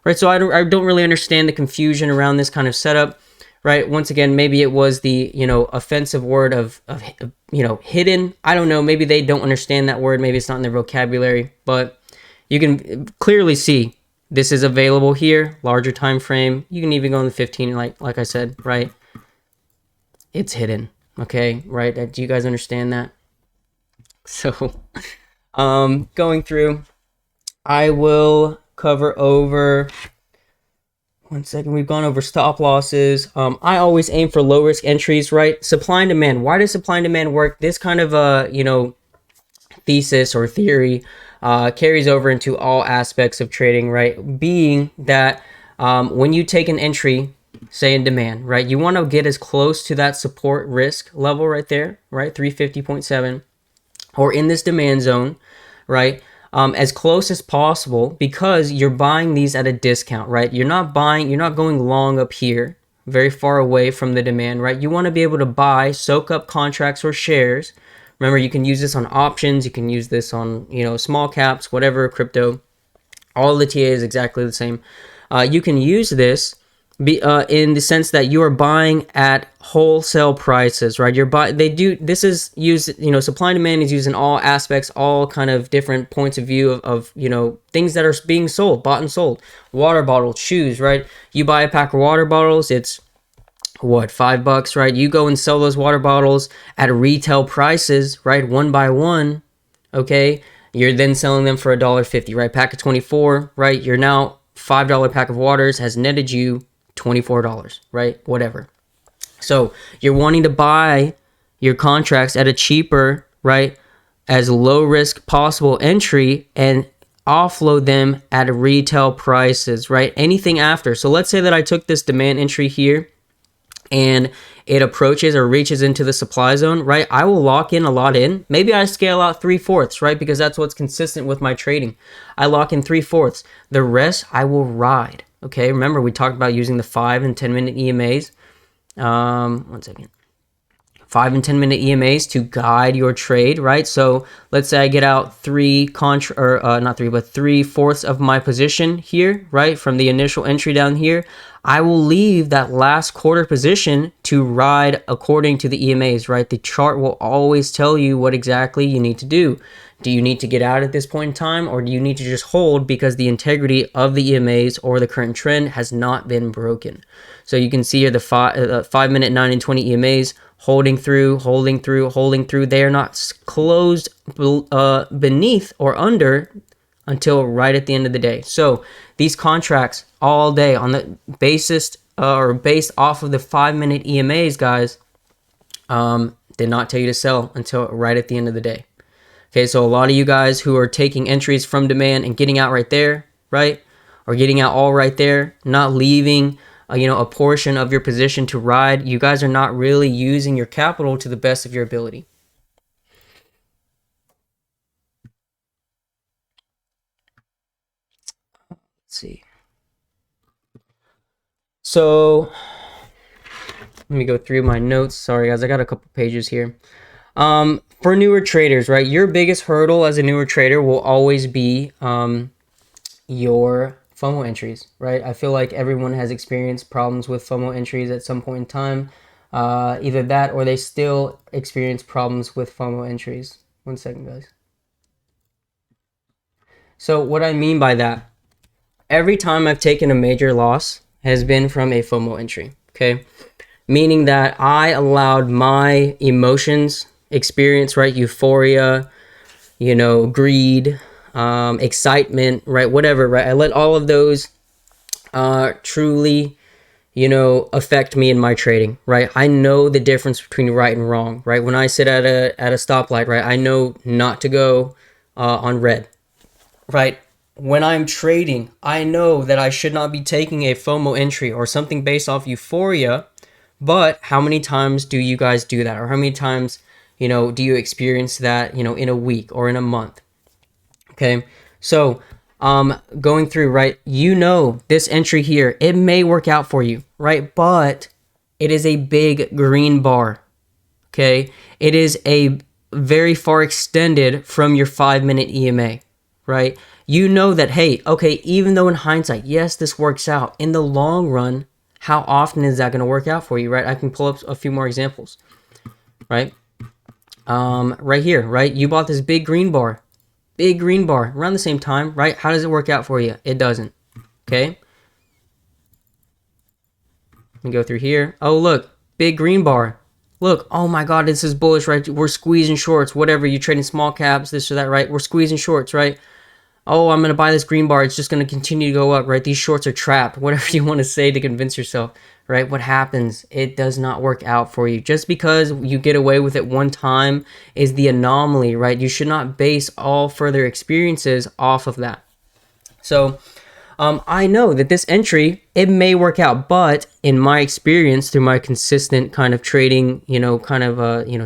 right? So I don't really understand the confusion around this kind of setup, right? Once again, maybe it was the, offensive word of hidden. I don't know. Maybe they don't understand that word. Maybe it's not in their vocabulary, but you can clearly see this is available here, larger time frame. You can even go in the 15, like I said, right? It's hidden, okay, right? Do you guys understand that? So, going through, I will cover over. One second, we've gone over stop losses. I always aim for low risk entries, right? Supply and demand. Why does supply and demand work? This kind of thesis or theory carries over into all aspects of trading, right? Being that when you take an entry, say in demand, right, you want to get as close to that support risk level right there, right, 350.7, or in this demand zone, right, as close as possible, because you're buying these at a discount, right? You're not going long up here, very far away from the demand, right? You want to be able to buy, soak up contracts or shares. Remember, you can use this on options. You can use this on, small caps, whatever, crypto. All the TA is exactly the same. You can use this in the sense that you are buying at wholesale prices, right? This is used, supply and demand is used in all aspects, all kind of different points of view of things that are being sold, bought and sold. Water bottles, shoes, right? You buy a pack of water bottles, it's what, $5, right? You go and sell those water bottles at retail prices, right? One by one, okay? You're then selling them for $1.50, right? Pack of 24, right? You're now $5 pack of waters has netted you $24, right? Whatever. So you're wanting to buy your contracts at a cheaper, right, as low risk possible entry and offload them at retail prices, right? Anything after. So let's say that I took this demand entry here and it approaches or reaches into the supply zone, right? I will lock in a lot in. Maybe I scale out 3/4, right? Because that's what's consistent with my trading. I lock in 3/4. The rest I will ride. Okay, remember we talked about using the 5 and 10 minute EMAs. 1 second. 5 and 10 minute EMAs to guide your trade, right? So let's say I get out 3/4 of my position here, right? From the initial entry down here, I will leave that last quarter position to ride according to the EMAs, right? The chart will always tell you what exactly you need to do. Do you need to get out at this point in time, or do you need to just hold because the integrity of the EMAs or the current trend has not been broken? So you can see here the 5 minute, 9 and 20 EMAs holding through. They are not closed beneath or under until right at the end of the day. So these contracts all day on the basis or based off of the 5-minute EMAs, guys, did not tell you to sell until right at the end of the day. Okay, so a lot of you guys who are taking entries from demand and getting out right there, right? Or getting out all right there, not leaving a portion of your position to ride, you guys are not really using your capital to the best of your ability. Let's see. So let me go through my notes. Sorry, guys, I got a couple pages here. For newer traders, right? Your biggest hurdle as a newer trader will always be your FOMO entries, right? I feel like everyone has experienced problems with FOMO entries at some point in time. Either that or they still experience problems with FOMO entries. 1 second, guys. So what I mean by that, every time I've taken a major loss has been from a FOMO entry, okay? Meaning that I allowed my emotions, experience, right? Euphoria, greed, excitement, right? Whatever, right? I let all of those truly, affect me in my trading, right? I know the difference between right and wrong, right? When I sit at a stoplight, right? I know not to go on red, right? When I'm trading, I know that I should not be taking a FOMO entry or something based off euphoria. But how many times do you guys do that? Or how many times, do you experience that, in a week or in a month? Okay. So, going through, right, this entry here, it may work out for you, right? But it is a big green bar. Okay. It is a very far extended from your 5-minute EMA, right? You know that, hey, okay, even though in hindsight, yes, this works out, in the long run, how often is that going to work out for you, right? I can pull up a few more examples, right? Right here, right? You bought this big green bar around the same time, right? How does it work out for you? It doesn't, okay? Let me go through here. Oh, look, big green bar. Look, oh my God, this is bullish, right? We're squeezing shorts, whatever. You're trading small caps, this or that, right? We're squeezing shorts, right? Oh, I'm going to buy this green bar. It's just going to continue to go up, right? These shorts are trapped. Whatever you want to say to convince yourself, right? What happens? It does not work out for you. Just because you get away with it one time is the anomaly, right? You should not base all further experiences off of that. So, I know that this entry, it may work out, but in my experience, through my consistent kind of trading,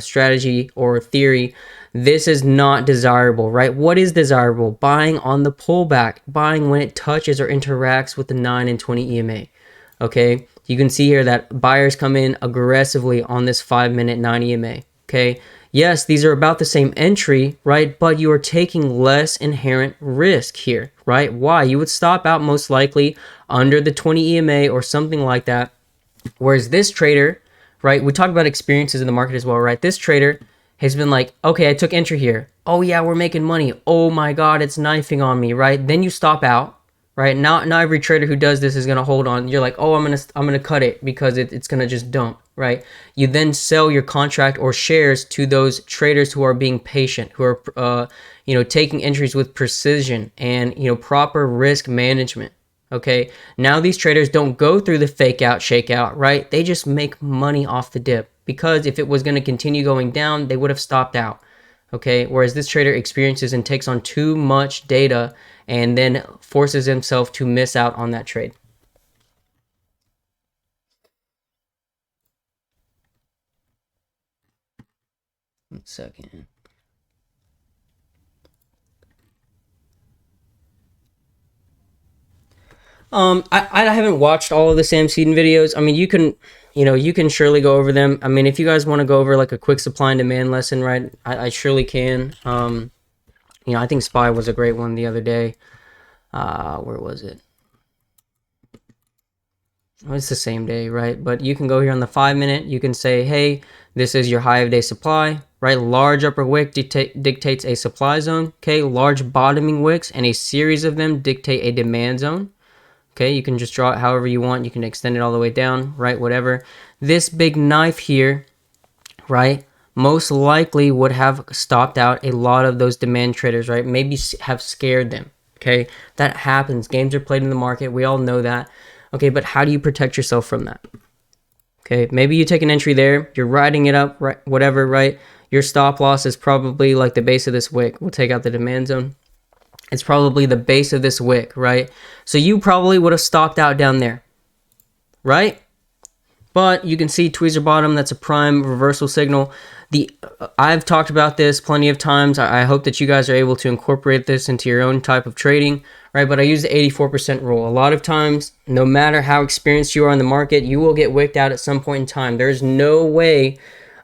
strategy or theory, this is not desirable, right? What is desirable? Buying on the pullback, buying when it touches or interacts with the 9 and 20 EMA, okay? You can see here that buyers come in aggressively on this 5-minute 9 EMA, okay? Yes, these are about the same entry, right? But you are taking less inherent risk here, right? Why? You would stop out most likely under the 20 EMA or something like that. Whereas this trader, right? We talk about experiences in the market as well, right? This trader has been like, okay, I took entry here. Oh yeah, we're making money. Oh my God, it's knifing on me, right? Then you stop out, right? Not every trader who does this is gonna hold on. You're like, oh, I'm gonna cut it because it's gonna just dump, right? You then sell your contract or shares to those traders who are being patient, who are taking entries with precision and proper risk management. Okay, now these traders don't go through the fake out, shake out, right? They just make money off the dip, because if it was going to continue going down, they would have stopped out. Okay, whereas this trader experiences and takes on too much data and then forces himself to miss out on that trade. One second. I haven't watched all of the Sam Seedon videos. I mean, you can surely go over them. I mean, if you guys want to go over like a quick supply and demand lesson, right? I surely can. I think SPY was a great one the other day. Where was it? Well, it's the same day, right? But you can go here on the 5-minute. You can say, hey, this is your high of day supply, right? Large upper wick dictates a supply zone. Okay, large bottoming wicks and a series of them dictate a demand zone. Okay, you can just draw it however you want. You can extend it all the way down, right? Whatever. This big knife here, right, most likely would have stopped out a lot of those demand traders, right? Maybe have scared them. Okay, that happens. Games are played in the market. We all know that. Okay, but how do you protect yourself from that? Okay, maybe you take an entry there, you're riding it up, right, whatever, right? Your stop loss is probably like the base of this wick. We'll take out the demand zone. It's probably the base of this wick, right? So you probably would have stopped out down there, right? But you can see tweezer bottom, that's a prime reversal signal. I've talked about this plenty of times. I hope that you guys are able to incorporate this into your own type of trading, right? But I use the 84% rule. A lot of times, no matter how experienced you are in the market, you will get wicked out at some point in time. There's no way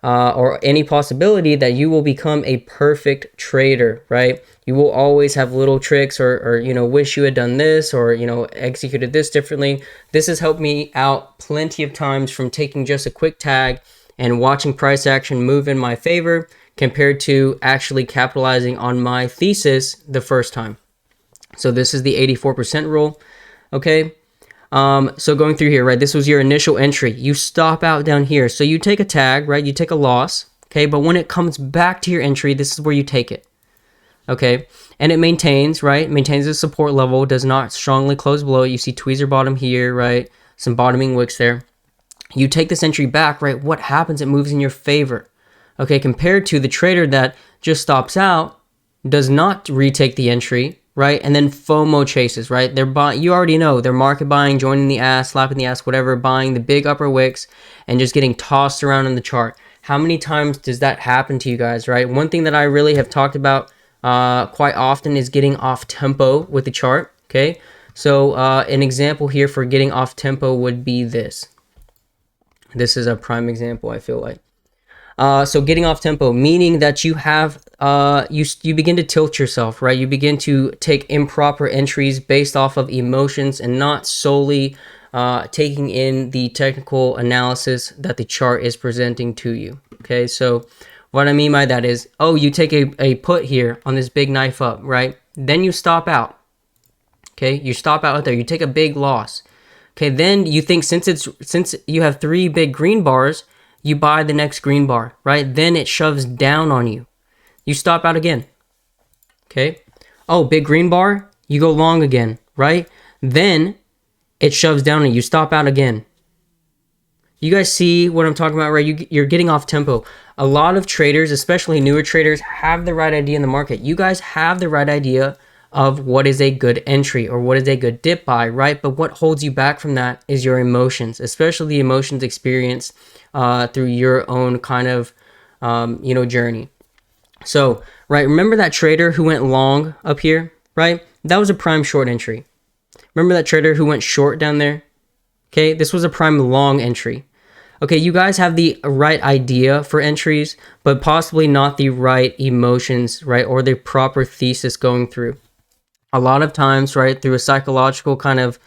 or any possibility that you will become a perfect trader, right? You will always have little tricks or wish you had done this or, executed this differently. This has helped me out plenty of times from taking just a quick tag and watching price action move in my favor compared to actually capitalizing on my thesis the first time. So this is the 84% rule, okay? So going through here, right, this was your initial entry. You stop out down here. So you take a tag, right? You take a loss, okay? But when it comes back to your entry, this is where you take it, okay? And it maintains, right? Maintains the support level, does not strongly close below it. You see tweezer bottom here, right? Some bottoming wicks there. You take this entry back, right? What happens? It moves in your favor, okay? Compared to the trader that just stops out, does not retake the entry, right? And then FOMO chases, right? They're buying, you already know, they're market buying, joining the ass, slapping the ass, whatever, buying the big upper wicks and just getting tossed around in the chart. How many times does that happen to you guys, right? One thing that I really have talked about quite often is getting off tempo with the chart, okay? So an example here for getting off tempo would be this. This is a prime example, I feel like. So getting off tempo, meaning that you have you begin to tilt yourself, right? You begin to take improper entries based off of emotions and not solely taking in the technical analysis that the chart is presenting to you. Okay, so what I mean by that is, you take a put here on this big knife up, right? Then you stop out. Okay, you stop out there, you take a big loss. Okay, then you think since you have 3 big green bars, you buy the next green bar, right? Then it shoves down on you. You stop out again. Okay. Big green bar, you go long again, right? Then it shoves down on you. You stop out again. You guys see what I'm talking about, right? You're getting off tempo. A lot of traders, especially newer traders, have the right idea in the market. You guys have the right idea of what is a good entry or what is a good dip buy, right? But what holds you back from that is your emotions, especially the emotions experienced through your own kind of, journey. So, right, remember that trader who went long up here, right? That was a prime short entry. Remember that trader who went short down there? Okay, this was a prime long entry. Okay, you guys have the right idea for entries, but possibly not the right emotions, right? Or the proper thesis going through. A lot of times, right, through a psychological kind of,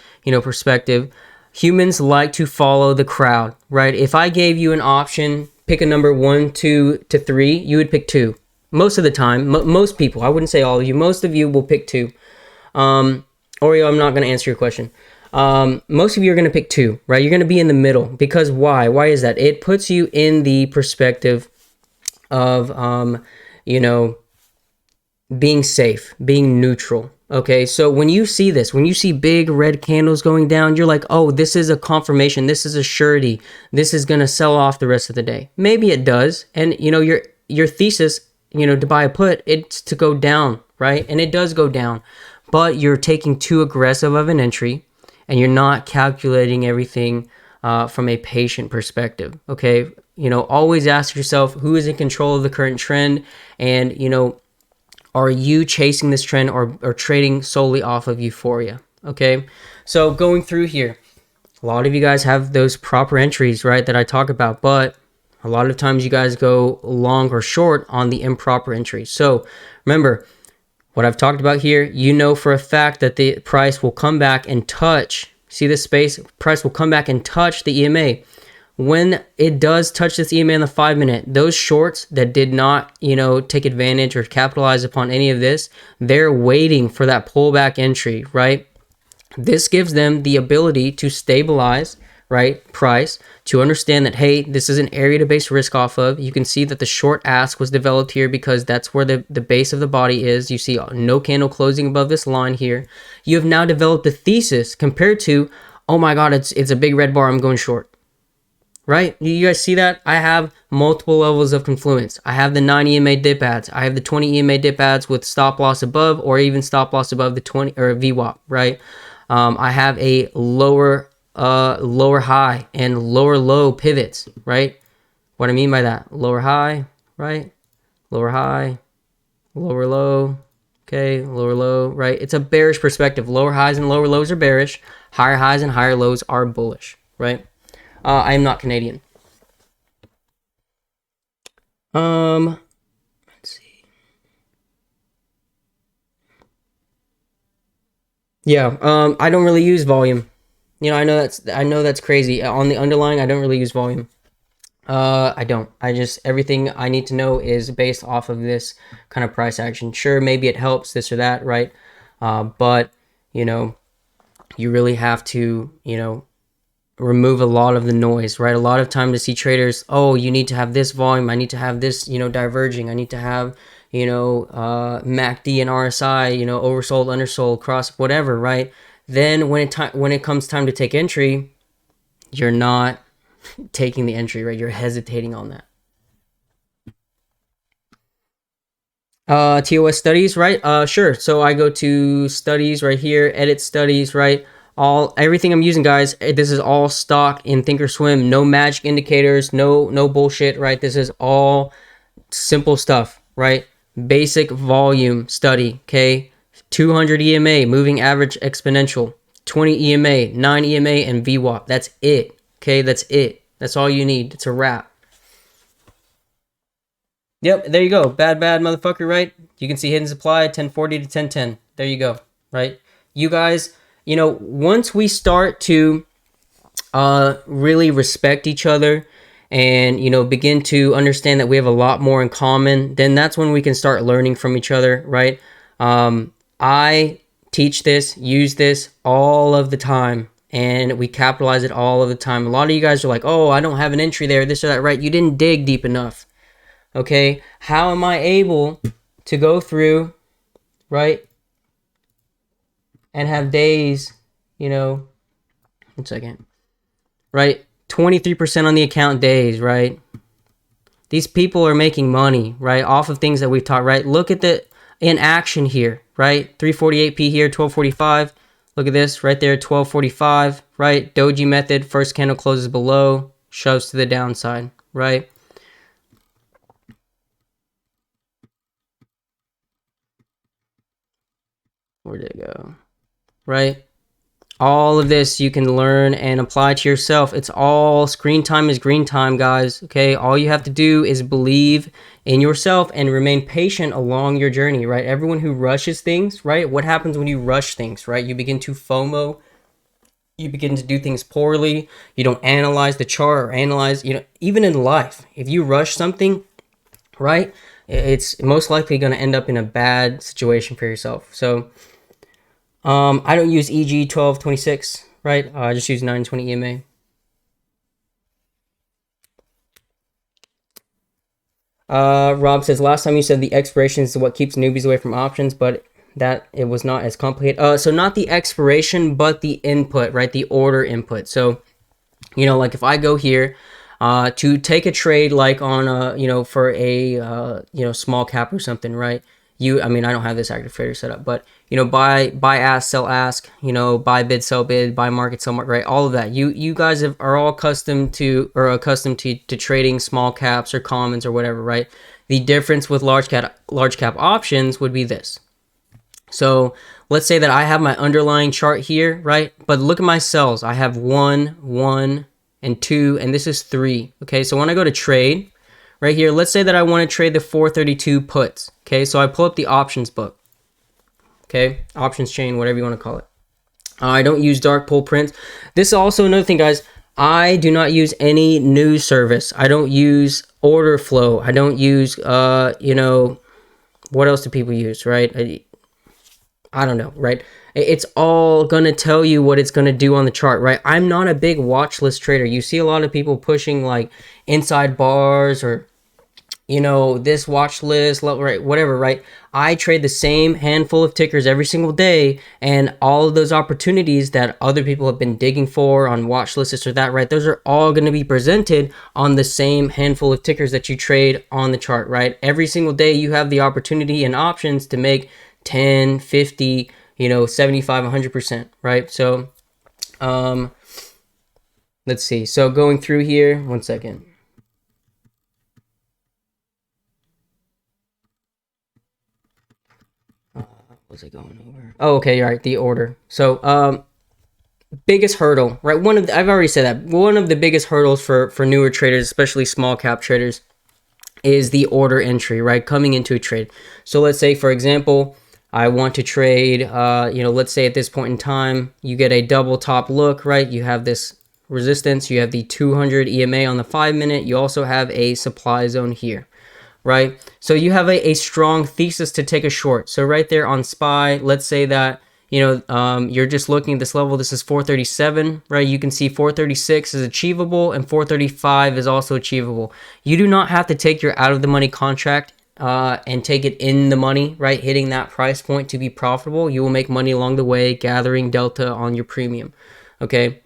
perspective, humans like to follow the crowd, right? If I gave you an option, pick a number 1, 2 to 3, you would pick 2. Most of the time, most people, I wouldn't say all of you, most of you will pick 2. Oreo, I'm not going to answer your question. Most of you are going to pick 2, right? You're going to be in the middle because why? Why is that? It puts you in the perspective of, being safe, being neutral. Okay, so when you see this, when you see big red candles going down, you're like, oh, this is a confirmation. This is a surety. This is going to sell off the rest of the day. Maybe it does. And, your thesis, to buy a put, it's to go down, right? And it does go down. But you're taking too aggressive of an entry and you're not calculating everything from a patient perspective, okay? Always ask yourself, who is in control of the current trend? And, are you chasing this trend or trading solely off of euphoria? Okay, so going through here, a lot of you guys have those proper entries, right, that I talk about, but a lot of times you guys go long or short on the improper entries. So remember, what I've talked about here, for a fact that the price will come back and touch, see this space? Price will come back and touch the EMA. When it does touch this EMA in the 5-minute, those shorts that did not, take advantage or capitalize upon any of this, they're waiting for that pullback entry, right? This gives them the ability to stabilize, right, price, to understand that, hey, this is an area to base risk off of. You can see that the short ask was developed here because that's where the base of the body is. You see no candle closing above this line here. You have now developed a thesis compared to, oh my God, it's a big red bar, I'm going short. Right? You guys see that? I have multiple levels of confluence. I have the 9 EMA dip ads. I have the 20 EMA dip ads with stop loss above, or even stop loss above the 20 or VWAP, right? I have a lower high and lower low pivots, right? What I mean by that, lower high, right? Lower high, lower low, okay, lower low, right? It's a bearish perspective. Lower highs and lower lows are bearish. Higher highs and higher lows are bullish, right? I am not Canadian. Let's see. Yeah, I don't really use volume. You know, I know that's crazy. On the underlying, I don't really use volume. I don't. Everything I need to know is based off of this kind of price action. Sure, maybe it helps this or that, right? But, you know, you really have to, you know, remove a lot of the noise, right? A lot of time to see traders, oh, you need to have this volume, I need to have this, you know, diverging, I need to have, you know, MACD and RSI, you know, oversold, undersold, cross, whatever, right? Then when it comes time to take entry, you're not taking the entry, right? You're hesitating on that. TOS studies, right? Sure. So I go to studies right here, edit studies, right? Everything I'm using, guys, this is all stock in thinkorswim. No magic indicators, no bullshit, right? This is all simple stuff, right? Basic volume study, okay? 200 EMA, moving average exponential, 20 EMA, 9 EMA, and VWAP. That's it, okay? That's it. That's all you need. It's a wrap. Yep, there you go. Bad motherfucker, right? You can see hidden supply 1040 to 1010. There you go, right? You guys, you know, once we start to really respect each other and, you know, begin to understand that we have a lot more in common, then that's when we can start learning from each other, right? I teach this, use this all of the time, and we capitalize it all of the time. A lot of you guys are like, oh, I don't have an entry there, this or that, right? You didn't dig deep enough, okay? How am I able to go through, right, and have days, you know, 1 second, right? 23% on the account days, right? These people are making money, right? Off of things that we've taught, right? Look at the in action here, right? 348p here, 1245. Look at this right there, 1245, right? Doji method, first candle closes below, shoves to the downside, right? Where did it go? Right? All of this you can learn and apply to yourself. It's all screen time is green time, guys. Okay, all you have to do is believe in yourself and remain patient along your journey, right? Everyone who rushes things, right? What happens when you rush things, right? You begin to FOMO. You begin to do things poorly. You don't analyze the chart or analyze, you know, even in life, if you rush something, right, it's most likely going to end up in a bad situation for yourself. So I don't use EG 1226, right? I just use 920 EMA. Rob says, last time you said the expiration is what keeps newbies away from options, but that it was not as complicated. So not the expiration, but the input, right? The order input. So, you know, like if I go here to take a trade, like on a, you know, for a, you know, small cap or something, right? I mean, I don't have this active trader set up, but, you know, buy, ask, sell, ask, you know, buy, bid, sell, bid, buy, market, sell, market, right? All of that. You guys are all accustomed to trading small caps or commons or whatever, right? The difference with large cap options would be this. So let's say that I have my underlying chart here, right? But look at my cells. I have 1, and 2, and this is 3. Okay, so when I go to trade, right here, let's say that I want to trade the 432 puts. Okay, so I pull up the options book. Okay, options chain, whatever you want to call it. I don't use dark pool prints. This is also another thing, guys. I do not use any news service. I don't use order flow. I don't use, you know, what else do people use, right? I don't know, right? It's all gonna tell you what it's gonna do on the chart, right? I'm not a big watch list trader. You see a lot of people pushing like inside bars or this watch list, right, whatever, right? I trade the same handful of tickers every single day, and all of those opportunities that other people have been digging for on watch lists or that, right? Those are all going to be presented on the same handful of tickers that you trade on the chart, right? Every single day you have the opportunity and options to make 10, 50, 75, 100%, right? So, let's see. So going through here, one second. Was it going over? Oh, okay, all right, the order. So, biggest hurdle, right? I've already said that. One of the biggest hurdles for newer traders, especially small cap traders, is the order entry, right? Coming into a trade. So let's say, for example, I want to trade, let's say at this point in time, you get a double top look, right? You have this resistance, you have the 200 EMA on the 5-minute, you also have a supply zone here, right? So you have a strong thesis to take a short. So right there on SPY, let's say that, you're just looking at this level. This is 437, right? You can see 436 is achievable and 435 is also achievable. You do not have to take your out of the money contract and take it in the money, right? Hitting that price point to be profitable. You will make money along the way, gathering delta on your premium, okay?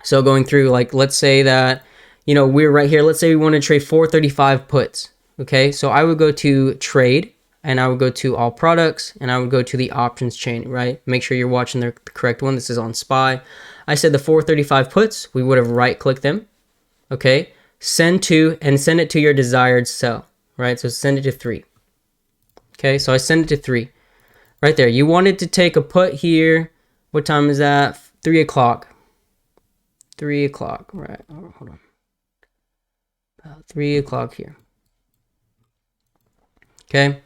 So going through, like, let's say that, we're right here. Let's say we want to trade 435 puts. Okay, so I would go to trade and I would go to all products and I would go to the options chain, right? Make sure you're watching the correct one. This is on SPY. I said the 435 puts, we would have right clicked them. Okay, send to and send it to your desired sell, right? So send it to 3. Okay, so I send it to 3 right there. You wanted to take a put here. What time is that? 3 o'clock. 3 o'clock, right? Oh, hold on. About 3 o'clock here. Okay,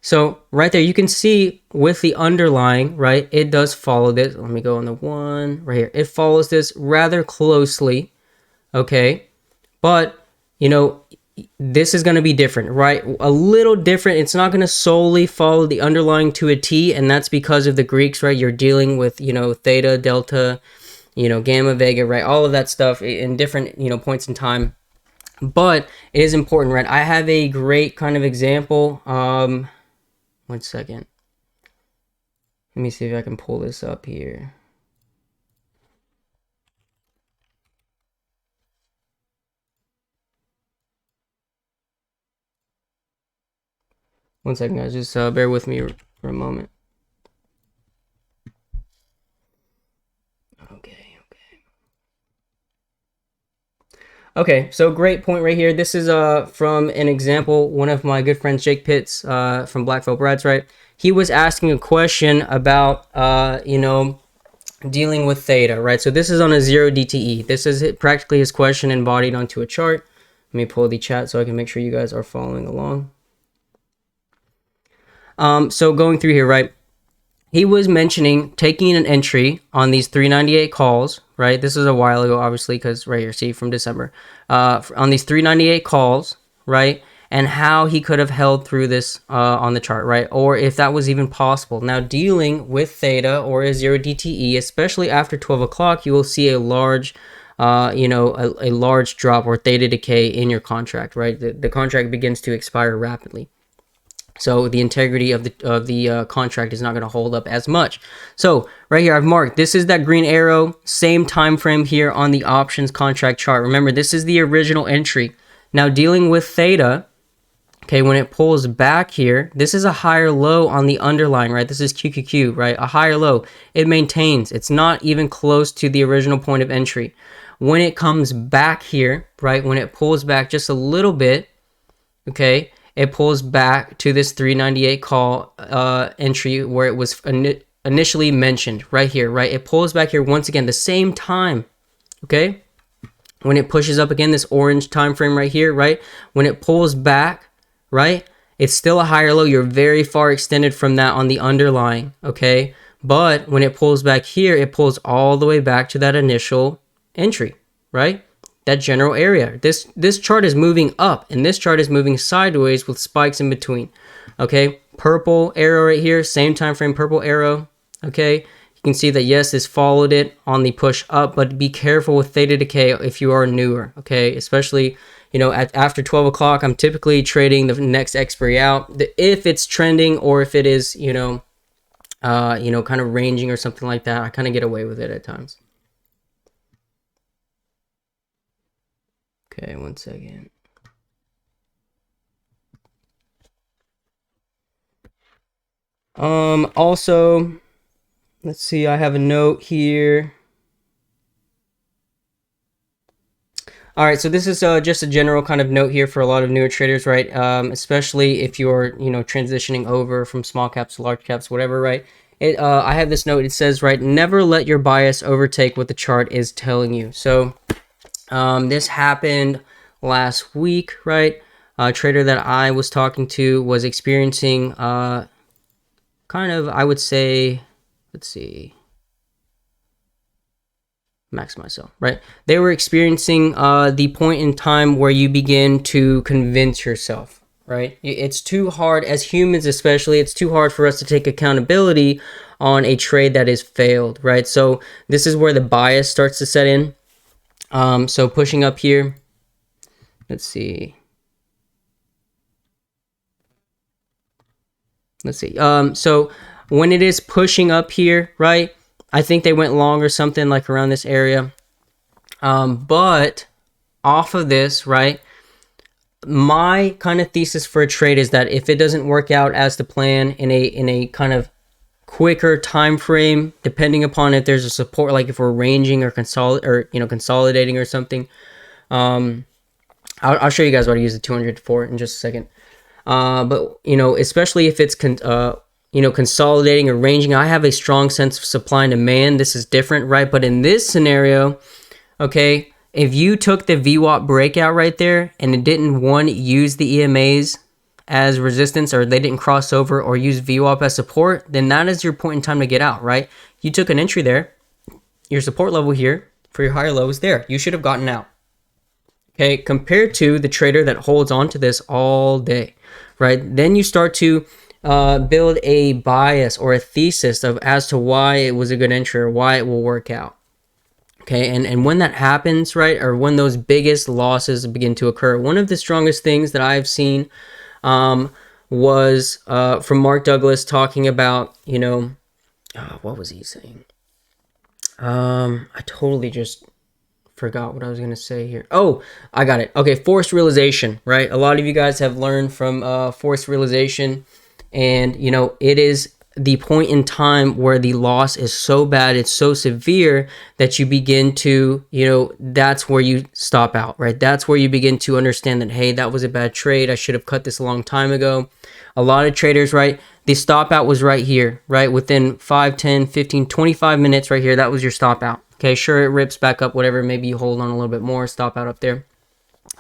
so right there you can see with the underlying, right, it does follow this. Let me go on the one right here. It follows this rather closely, okay, but this is going to be different, right? A little different. It's not going to solely follow the underlying to a T, and that's because of the Greeks, right? You're dealing with theta, delta, gamma, vega, right? All of that stuff in different points in time. But it is important, right? I have a great kind of example. 1 second. Let me see if I can pull this up here. One second, guys. Just bear with me for a moment. Okay, so great point right here. This is from an example. One of my good friends, Jake Pitts, from Blackville Brads, right? He was asking a question about dealing with theta, right? So this is on a 0 DTE. This is practically his question embodied onto a chart. Let me pull the chat so I can make sure you guys are following along. So going through here, right? He was mentioning taking an entry on these 398 calls, right? This is a while ago, obviously, because right here, see, from December. On these 398 calls, right? And how he could have held through this on the chart, right? Or if that was even possible. Now, dealing with theta or a 0 DTE, especially after 12 o'clock, you will see a large, a large drop or theta decay in your contract, right? The contract begins to expire rapidly. So the integrity of the contract is not going to hold up as much. So right here, I've marked, this is that green arrow, same time frame here on the options contract chart. Remember, this is the original entry. Now dealing with theta, okay, when it pulls back here, this is a higher low on the underlying, right? This is QQQ, right? A higher low. It maintains. It's not even close to the original point of entry. When it comes back here, right, when it pulls back just a little bit, okay, it pulls back to this 398 call entry where it was initially mentioned right here, right? It pulls back here once again, the same time, okay? When it pushes up again, this orange time frame right here, right? When it pulls back, right? It's still a higher low. You're very far extended from that on the underlying, okay? But when it pulls back here, it pulls all the way back to that initial entry, right? That general area. This chart is moving up and this chart is moving sideways with spikes in between. Okay, purple arrow right here, same time frame purple arrow, okay? You can see that yes, this followed it on the push up, but be careful with theta decay if you are newer, okay? Especially, you know, after 12 o'clock, I'm typically trading the next expiry out. If it's trending or if it is, you know, kind of ranging or something like that, I kind of get away with it at times. Okay, one second. Also, let's see, I have a note here. All right, so this is just a general kind of note here for a lot of newer traders, right? Especially if you're, you know, transitioning over from small caps to large caps, whatever, right? I have this note. It says, right, never let your bias overtake what the chart is telling you. So this happened last week, right? A trader that I was talking to was experiencing kind of, I would say, let's see, max myself, right? They were experiencing the point in time where you begin to convince yourself, right? It's too hard, as humans especially, it's too hard for us to take accountability on a trade that is failed, right? So this is where the bias starts to set in. So pushing up here, let's see. So when it is pushing up here, right? I think they went long or something like around this area. But off of this, right? My kind of thesis for a trade is that if it doesn't work out as the plan in a kind of quicker time frame, depending upon if there's a support, like if we're ranging or consolidating or something. I'll show you guys what I use the 200 for in just a second. But you know, especially if it's consolidating or ranging, I have a strong sense of supply and demand. This is different, right? But in this scenario, okay, if you took the VWAP breakout right there and it didn't use the EMAs as resistance, or they didn't cross over or use VWAP as support, then that is your point in time to get out, right? You took an entry there, your support level here for your higher low is there. You should have gotten out. Okay, compared to the trader that holds on to this all day, right? Then you start to build a bias or a thesis of as to why it was a good entry or why it will work out. Okay, and when that happens, right, or when those biggest losses begin to occur, one of the strongest things that I've seen was from Mark Douglas talking about, you know, what was he saying? I totally just forgot what I was going to say here. Oh, I got it. Okay, forced realization, right? A lot of you guys have learned from forced realization, and, you know, it is the point in time where the loss is so bad, it's so severe that you begin to, you know, that's where you stop out, right? That's where you begin to understand that, hey, that was a bad trade. I should have cut this a long time ago. A lot of traders, right? The stop out was right here, right? Within 5, 10, 15, 25 minutes right here, that was your stop out. Okay, sure, it rips back up, whatever. Maybe you hold on a little bit more, stop out up there.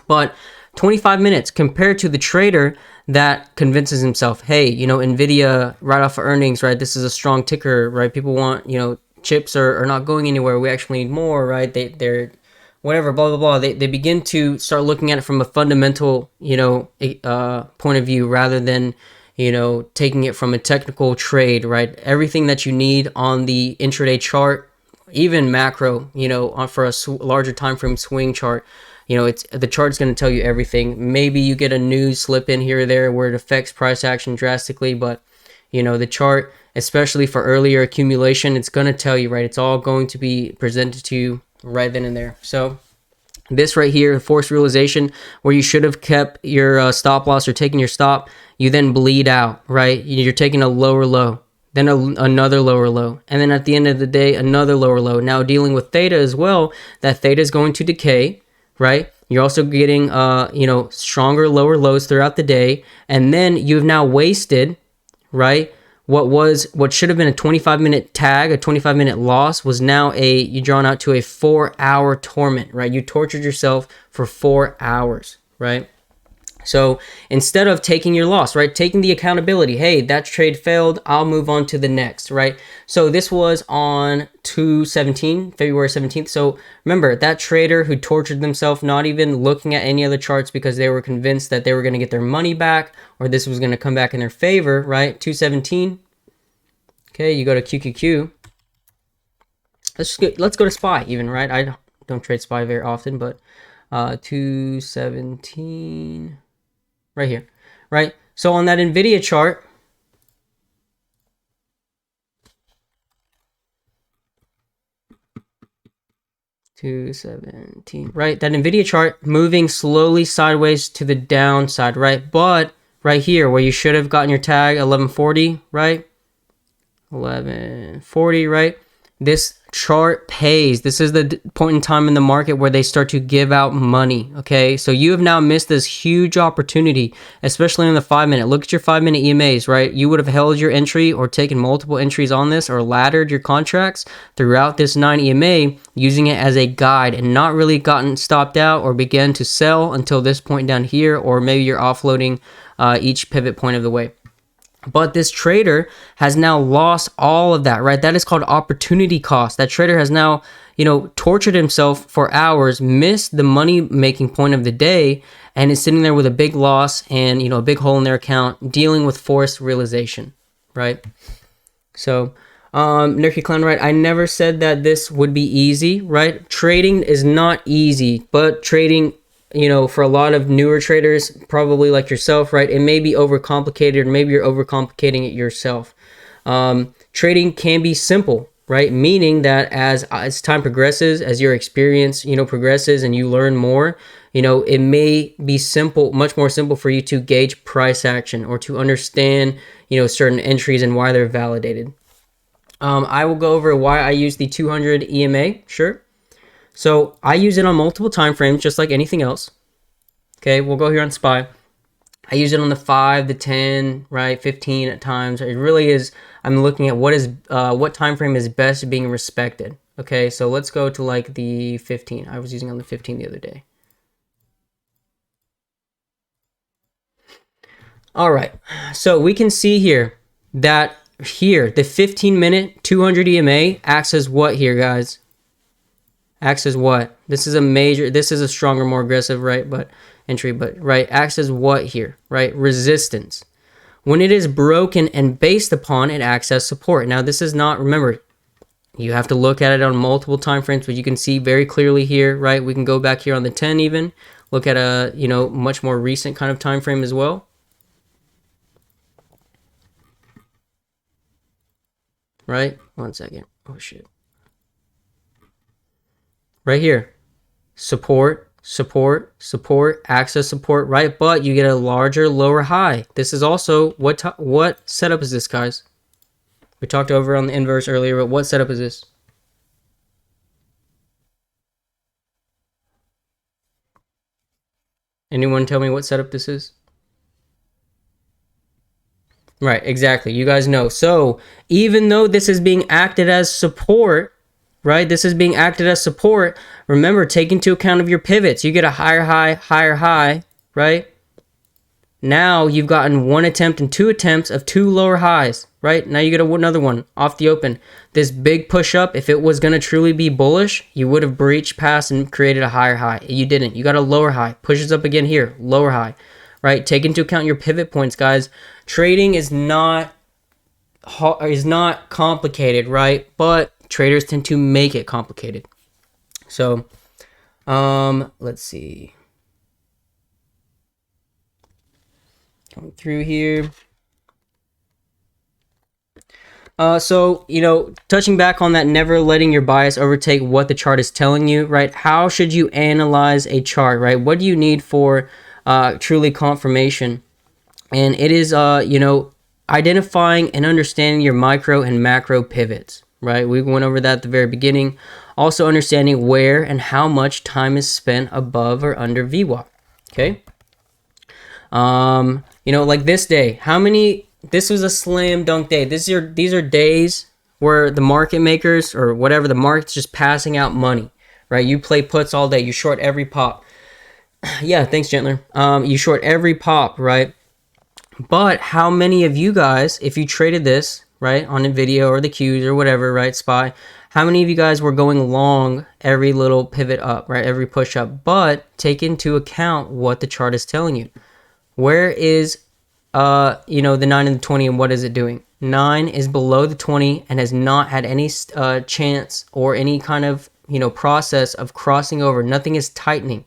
But 25 minutes compared to the trader that convinces himself, hey, you know, NVIDIA right off of earnings, right? This is a strong ticker, right? People want, you know, chips are not going anywhere. We actually need more, right? They're whatever, blah, blah, blah. They begin to start looking at it from a fundamental, you know, point of view rather than, you know, taking it from a technical trade, right? Everything that you need on the intraday chart, even macro, you know, for a larger time frame swing chart, you know, it's the chart's going to tell you everything. Maybe you get a news slip in here or there where it affects price action drastically, but, you know, the chart, especially for earlier accumulation, it's going to tell you, right? It's all going to be presented to you right then and there. So this right here, forced realization, where you should have kept your stop loss or taken your stop, you then bleed out, right? You're taking a lower low, then another lower low, and then at the end of the day, another lower low. Now dealing with theta as well, that theta is going to decay, right? You're also getting, you know, stronger lower lows throughout the day, and then you've now wasted, right? What should have been a 25-minute tag, a 25-minute loss, was now you drawn out to a 4-hour torment, right? You tortured yourself for 4 hours, right? So instead of taking your loss, right, taking the accountability, hey, that trade failed, I'll move on to the next, right? So this was on 2/17, February 17th. So remember, that trader who tortured themselves, not even looking at any other charts because they were convinced that they were going to get their money back or this was going to come back in their favor, right? 2/17. Okay, you go to QQQ. Let's go to SPY even, right? I don't trade SPY very often, but 2/17. Right here, right? So on that NVIDIA chart, $217, right? That NVIDIA chart moving slowly sideways to the downside, right? But right here, where you should have gotten your tag, 1140, right? 1140, right? This chart pays. This is the point in time in the market where they start to give out money, okay? So you have now missed this huge opportunity, especially in the 5-minute. Look at your 5-minute EMAs, right? You would have held your entry or taken multiple entries on this or laddered your contracts throughout this 9 EMA using it as a guide and not really gotten stopped out or began to sell until this point down here, or maybe you're offloading each pivot point of the way. But this trader has now lost all of that, right? That is called opportunity cost. That trader has now, tortured himself for hours, missed the money making point of the day, and is sitting there with a big loss and, a big hole in their account, dealing with forced realization, right? So, Nerky Clown, right? I never said that this would be easy, right? Trading is not easy, but trading, for a lot of newer traders, probably like yourself, right? It may be overcomplicated, or maybe you're overcomplicating it yourself. Trading can be simple, right? Meaning that as time progresses, as your experience, progresses and you learn more, it may be simple, much more simple for you to gauge price action or to understand, certain entries and why they're validated. I will go over why I use the 200 EMA, sure. So I use it on multiple time frames, just like anything else. Okay, we'll go here on SPY. I use it on the 5, the 10, right, 15 at times. It really is. I'm looking at what time frame is best being respected. Okay, so let's go to like the 15. I was using on the 15 the other day. All right, so we can see here that here the 15-minute 200 EMA acts as what here, guys? Acts as what? This is a stronger, more aggressive, right? But entry, but right, acts as what here, right? Resistance. When it is broken and based upon, it acts as support. Now, this is not, remember, you have to look at it on multiple time frames, but you can see very clearly here, right? We can go back here on the 10 even, look at a, much more recent kind of time frame as well. Right? 1 second. Oh, shit. Right here, support, access support, right? But you get a larger lower high. This is also what setup is this, guys? We talked over on the inverse earlier, but what setup is this? Anyone tell me what setup this is? Right, exactly. You guys know. So even though this is being acted as support, right? This is being acted as support. Remember, take into account of your pivots. You get a higher high, right? Now you've gotten one attempt and 2 attempts of 2 lower highs, right? Now you get another one off the open. This big push up, if it was going to truly be bullish, you would have breached past and created a higher high. You didn't. You got a lower high. Pushes up again here, lower high, right? Take into account your pivot points, guys. Trading is not complicated, right? But traders tend to make it complicated. So, let's see. Going through here. So, touching back on that, never letting your bias overtake what the chart is telling you, right? How should you analyze a chart, right? What do you need for truly confirmation? And it is, identifying and understanding your micro and macro pivots, right? We went over that at the very beginning. Also understanding where and how much time is spent above or under VWAP, okay? Like this day, this was a slam dunk day. These are days where the market makers or whatever, the market's just passing out money, right? You play puts all day, you short every pop. Yeah, thanks, Gentler. You short every pop, right? But how many of you guys, if you traded this, right, on Nvidia or the Qs or whatever, right, SPY, how many of you guys were going long every little pivot up, right, every push up? But take into account what the chart is telling you. Where is, the 9 and the 20, and what is it doing? 9 is below the 20 and has not had any chance or any kind of, process of crossing over. Nothing is tightening.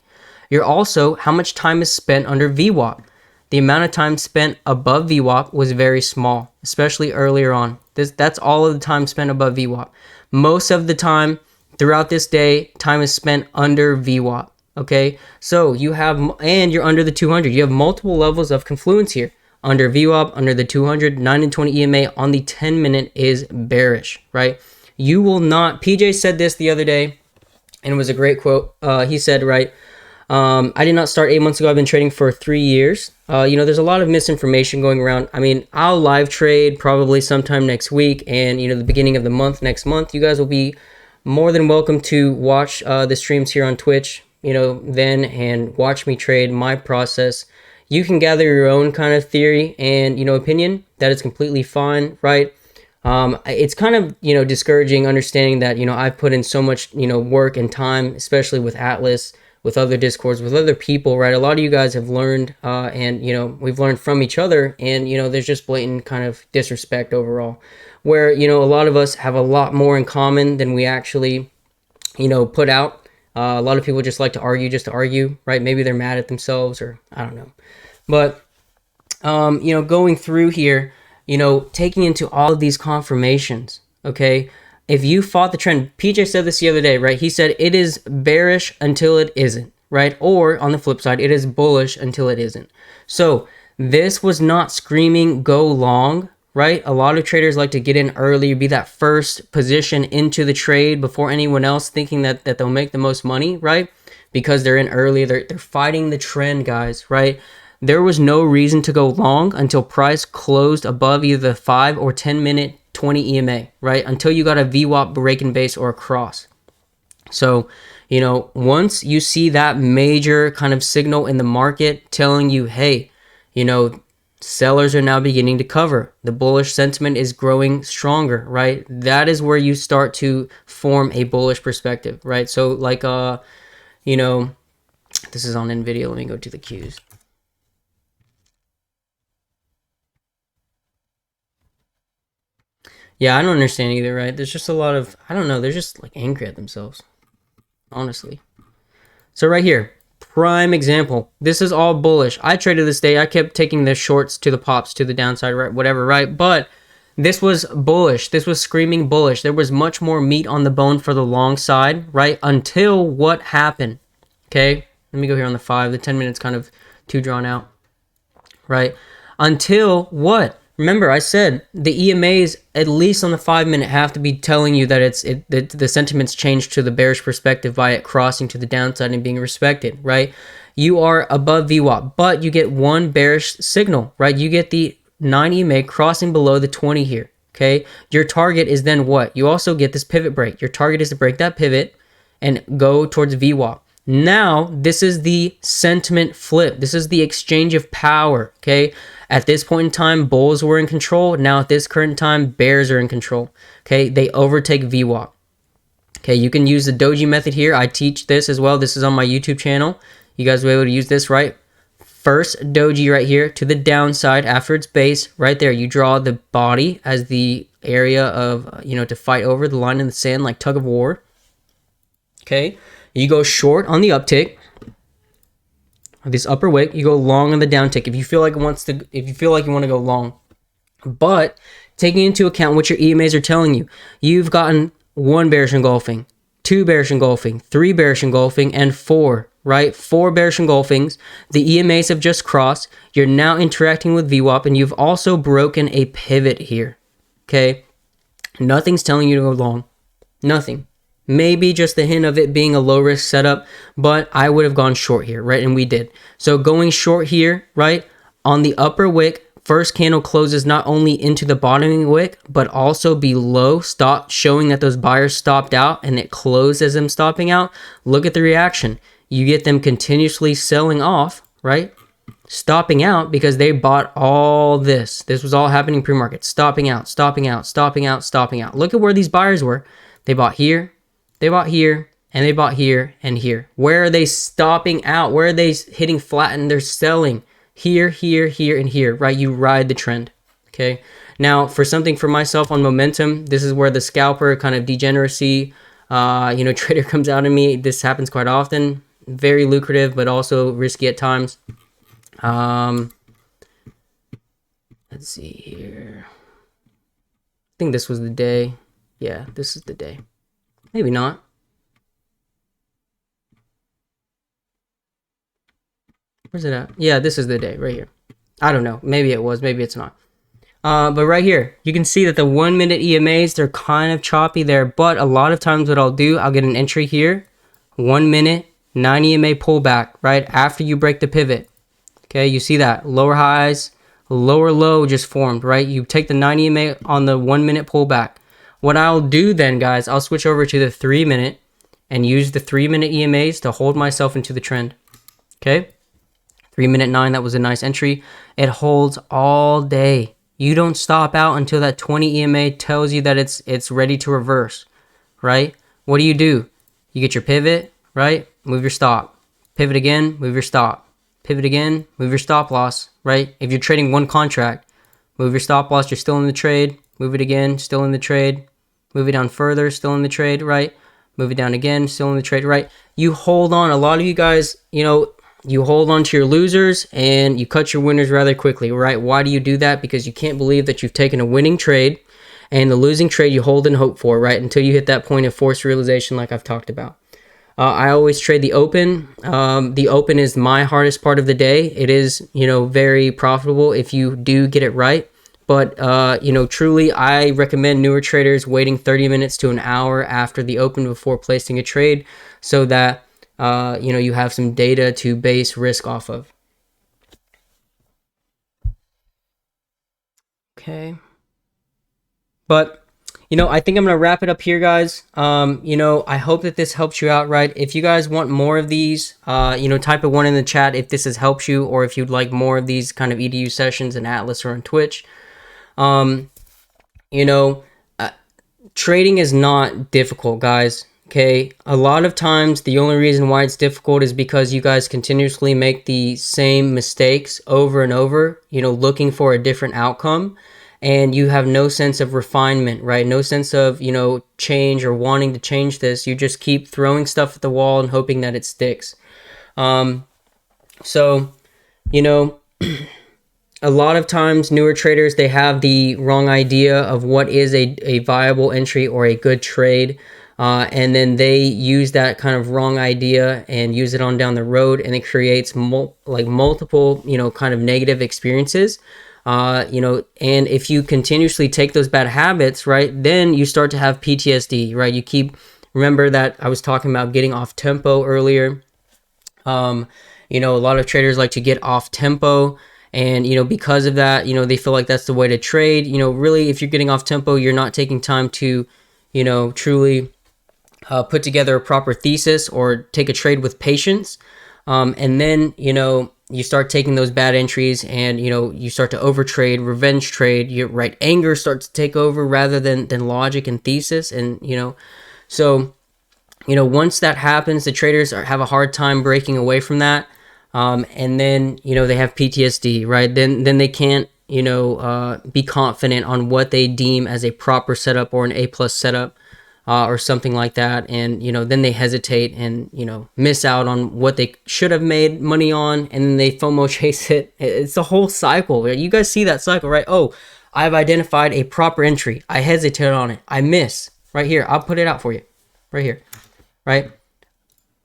You're also, how much time is spent under VWAP? The amount of time spent above VWAP was very small, especially earlier on. That's all of the time spent above VWAP. Most of the time throughout this day, time is spent under VWAP. Okay, so you have, and you're under the 200. You have multiple levels of confluence here. Under VWAP, under the 200, 9 and 20 EMA on the 10 minute is bearish, right? You will not, PJ said this the other day, and it was a great quote. He said, right, I did not start 8 months ago. I've been trading for 3 years. There's a lot of misinformation going around. I mean, I'll live trade probably sometime next week, and, the beginning of the month, next month. You guys will be more than welcome to watch the streams here on Twitch, then, and watch me trade my process. You can gather your own kind of theory and, opinion. That is completely fine, right? It's kind of, discouraging understanding that, I've put in so much, work and time, especially with Atlas, with other discords, with other people, right? A lot of you guys have learned, and, we've learned from each other, and, there's just blatant kind of disrespect overall, where, a lot of us have a lot more in common than we actually, put out. A lot of people just like to argue just to argue, right? Maybe they're mad at themselves, or I don't know. But, going through here, taking into all of these confirmations, okay? If you fought the trend, PJ said this the other day, right? He said it is bearish until it isn't, right? Or on the flip side, it is bullish until it isn't. So this was not screaming go long, right? A lot of traders like to get in early, be that first position into the trade before anyone else, thinking that they'll make the most money, right? Because they're in early, they're fighting the trend, guys, right? There was no reason to go long until price closed above either the 5 or 10 minute 20 EMA, right? Until you got a VWAP breaking base or a cross. So, once you see that major kind of signal in the market telling you, hey, sellers are now beginning to cover. The bullish sentiment is growing stronger, right? That is where you start to form a bullish perspective, right? So like, this is on NVIDIA. Let me go to the Qs. Yeah, I don't understand either, right? There's just a lot of, I don't know, they're just like angry at themselves, honestly. So right here, prime example. This is all bullish. I traded this day. I kept taking the shorts to the pops, to the downside, right? Whatever, right? But this was bullish. This was screaming bullish. There was much more meat on the bone for the long side, right? Until what happened, okay? Let me go here on the 5. The 10 minutes kind of too drawn out, right? Until what? Remember, I said the EMAs, at least on the 5 minute, have to be telling you that the sentiment's changed to the bearish perspective by it crossing to the downside and being respected, right? You are above VWAP, but you get one bearish signal, right? You get the 9 EMA crossing below the 20 here, okay? Your target is then what? You also get this pivot break. Your target is to break that pivot and go towards VWAP. Now, this is the sentiment flip. This is the exchange of power, okay? At this point in time, bulls were in control. Now, at this current time, bears are in control, okay? They overtake VWAP. Okay, you can use the doji method here. I teach this as well. This is on my YouTube channel. You guys will be able to use this, right? First doji right here to the downside after its base. Right there, you draw the body as the area of, to fight over the line in the sand like tug of war. Okay, you go short on the uptick. This upper wick, you go long on the downtick if you feel like you want to go long. But taking into account what your EMAs are telling you, you've gotten 1 bearish engulfing, 2 bearish engulfing, 3 bearish engulfing, and 4, right? 4 bearish engulfings. The EMAs have just crossed. You're now interacting with VWAP, and you've also broken a pivot here, okay? Nothing's telling you to go long. Nothing. Maybe just the hint of it being a low risk setup, but I would have gone short here, right? And we did. So going short here, right? On the upper wick, first candle closes not only into the bottoming wick, but also below, showing that those buyers stopped out and it closed as them stopping out. Look at the reaction. you get them continuously selling off, right? Stopping out because they bought all this. This was all happening pre-market. Stopping out, stopping out, stopping out, stopping out. Look at where these buyers were. They bought here, they bought here, and they bought here and here. Where are they stopping out? Where are they hitting flat and they're selling? Here, here, here, and here, right? You ride the trend, okay? Now, for something for myself on momentum, this is where the scalper kind of degeneracy, trader comes out of me. This happens quite often. Very lucrative, but also risky at times. Let's see here. I think this was the day. Yeah, this is the day. Maybe not. Where's it at? Yeah, this is the day right here. I don't know. Maybe it was. Maybe it's not. But right here, you can see that the 1 minute EMAs, they're kind of choppy there. But a lot of times what I'll do, I'll get an entry here. 1 minute, 9 EMA pullback, right? After you break the pivot. Okay, you see that. Lower highs, lower low just formed, right? You take the 9 EMA on the 1 minute pullback. What I'll do then, guys, I'll switch over to the 3 minute and use the 3 minute EMAs to hold myself into the trend. Okay? 3 minute 9, that was a nice entry. It holds all day. You don't stop out until that 20 EMA tells you that it's ready to reverse, right? What do? You get your pivot, right? Move your stop. Pivot again, move your stop. Pivot again, move your stop loss, right? If you're trading one contract, move your stop loss, you're still in the trade. Move it again, still in the trade. Move it down further, still in the trade, right? Move it down again, still in the trade, right? You hold on. A lot of you guys, you hold on to your losers and you cut your winners rather quickly, right? Why do you do that? Because you can't believe that you've taken a winning trade and the losing trade you hold and hope for, right? Until you hit that point of forced realization like I've talked about. I always trade the open. The open is my hardest part of the day. It is, very profitable if you do get it right. But, truly, I recommend newer traders waiting 30 minutes to an hour after the open before placing a trade so that you have some data to base risk off of. Okay. But, I think I'm going to wrap it up here, guys. I hope that this helps you out, right? If you guys want more of these, type a 1 in the chat if this has helped you, or if you'd like more of these kind of EDU sessions in Atlas or on Twitch. Trading is not difficult, guys. Okay, a lot of times the only reason why it's difficult is because you guys continuously make the same mistakes over and over, looking for a different outcome, and you have no sense of refinement, right? No sense of, change or wanting to change this. You just keep throwing stuff at the wall and hoping that it sticks. A lot of times newer traders, they have the wrong idea of what is a viable entry or a good trade. And then they use that kind of wrong idea and use it on down the road, and it creates multiple, kind of negative experiences. And if you continuously take those bad habits, right, then you start to have PTSD, right? Remember that I was talking about getting off tempo earlier. A lot of traders like to get off tempo. And, because of that, they feel like that's the way to trade. Really, if you're getting off tempo, you're not taking time to, truly put together a proper thesis or take a trade with patience. And then, you start taking those bad entries and, you start to overtrade, revenge trade, anger starts to take over rather than logic and thesis. And, so, once that happens, the traders have a hard time breaking away from that. And then, they have PTSD, right? Then they can't, be confident on what they deem as a proper setup or an A+ setup, or something like that. And, then they hesitate and, miss out on what they should have made money on. And then they FOMO chase it. It's a whole cycle. You guys see that cycle, right? Oh, I've identified a proper entry. I hesitate on it. I miss right here. I'll put it out for you right here, right?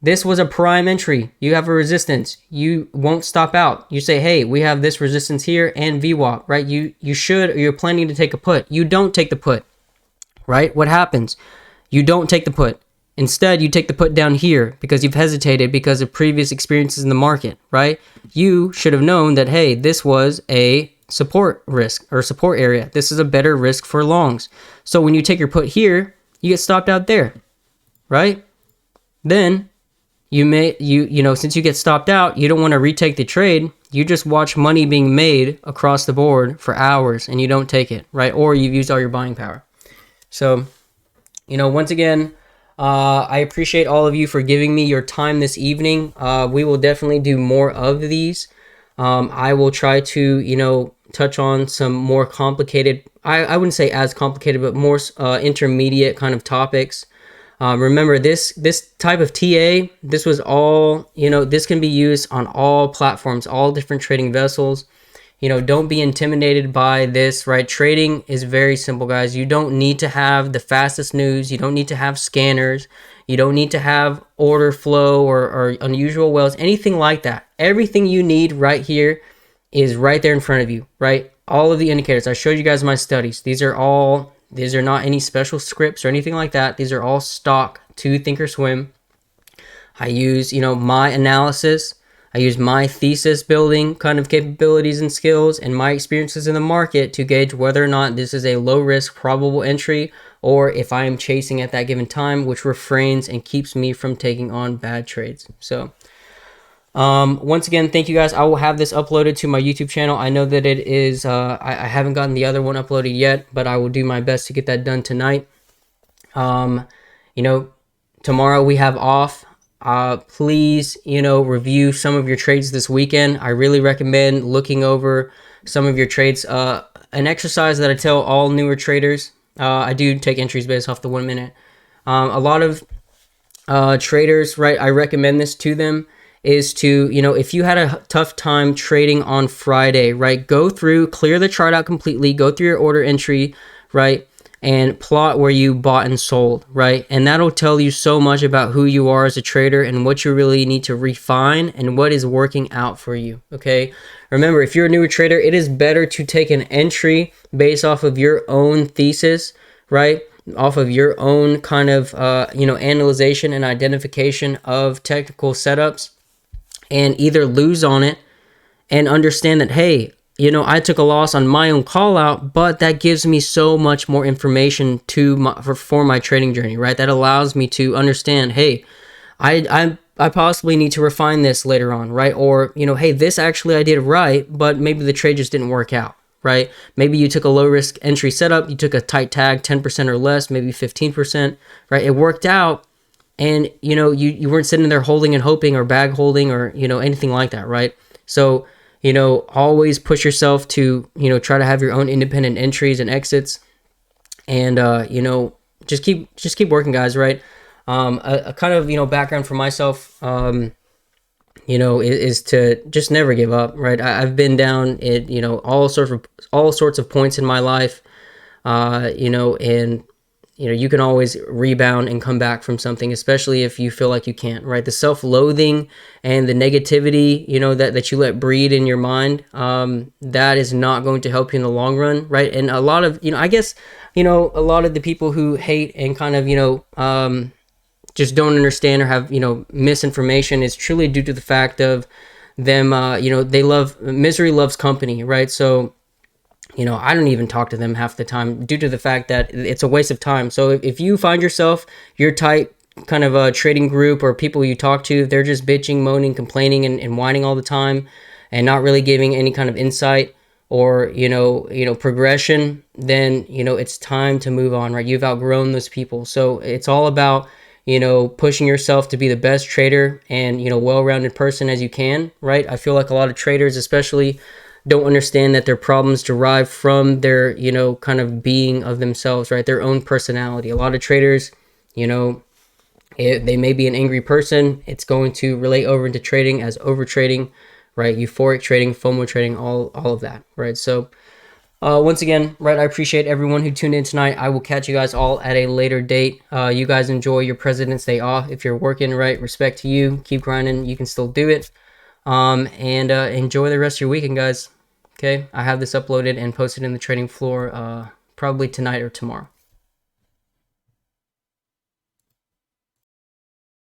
This was a prime entry. You have a resistance. You won't stop out. You say, hey, we have this resistance here and VWAP, right? You should, or you're planning to take a put. You don't take the put, right? What happens? You don't take the put. Instead, you take the put down here because you've hesitated because of previous experiences in the market, right? You should have known that, hey, this was a support risk or support area. This is a better risk for longs. So when you take your put here, you get stopped out there, right? Then since you get stopped out, you don't want to retake the trade. You just watch money being made across the board for hours and you don't take it, right? Or you've used all your buying power. So, once again, I appreciate all of you for giving me your time this evening. We will definitely do more of these. I will try to, touch on some more complicated, I wouldn't say as complicated, but more intermediate kind of topics. Remember, this type of TA, this was all, this can be used on all platforms, all different trading vessels. Don't be intimidated by this, right? Trading is very simple, guys. You don't need to have the fastest news. You don't need to have scanners. You don't need to have order flow or unusual wells, anything like that. Everything you need right here is right there in front of you, right? All of the indicators. I showed you guys my studies. These are not any special scripts or anything like that. These are all stock to Thinkorswim. I use, my analysis. I use my thesis building kind of capabilities and skills and my experiences in the market to gauge whether or not this is a low risk probable entry or if I am chasing at that given time, which refrains and keeps me from taking on bad trades. So once again, thank you guys. I will have this uploaded to my YouTube channel. I know that it is, I haven't gotten the other one uploaded yet, but I will do my best to get that done tonight. Tomorrow we have off. Please, review some of your trades this weekend. I really recommend looking over some of your trades. An exercise that I tell all newer traders, I do take entries based off the 1 minute. A lot of traders, right, I recommend this to them, is to, if you had a tough time trading on Friday, right, go through, clear the chart out completely, go through your order entry, right, and plot where you bought and sold, right? And that'll tell you so much about who you are as a trader and what you really need to refine and what is working out for you, okay? Remember, if you're a newer trader, it is better to take an entry based off of your own thesis, right? Off of your own kind of, analyzation and identification of technical setups and either lose on it and understand that, hey, I took a loss on my own call out, but that gives me so much more information for my trading journey, right? That allows me to understand, hey, I possibly need to refine this later on, right? Or, hey, this actually I did right, but maybe the trade just didn't work out, right? Maybe you took a low risk entry setup, you took a tight tag, 10% or less, maybe 15%, right? It worked out, and, you weren't sitting there holding and hoping or bag holding or, anything like that, right? So, always push yourself to, try to have your own independent entries and exits, and, just keep working, guys, right? A kind of, background for myself, is to just never give up, right? I've been down at, all sorts of points in my life, and, you can always rebound and come back from something, especially if you feel like you can't, right? The self-loathing and the negativity, that you let breed in your mind, that is not going to help you in the long run, right? And a lot of, I guess, a lot of the people who hate and kind of, just don't understand or have, misinformation is truly due to the fact of them, misery loves company, right? So, I don't even talk to them half the time due to the fact that it's a waste of time. So if you find yourself, your type kind of a trading group or people you talk to, they're just bitching, moaning, complaining, and whining all the time and not really giving any kind of insight or, progression, then, it's time to move on, right? You've outgrown those people. So it's all about, pushing yourself to be the best trader and, well-rounded person as you can, right? I feel like a lot of traders, especially, don't understand that their problems derive from their, kind of being of themselves, right? Their own personality. A lot of traders, they may be an angry person. It's going to relate over into trading as over trading, right? Euphoric trading, FOMO trading, all of that, right? So once again, right, I appreciate everyone who tuned in tonight. I will catch you guys all at a later date. You guys enjoy your President's Day off. If you're working, right, respect to you. Keep grinding. You can still do it. And enjoy the rest of your weekend, guys. Okay, I have this uploaded and posted in the trading floor probably tonight or tomorrow.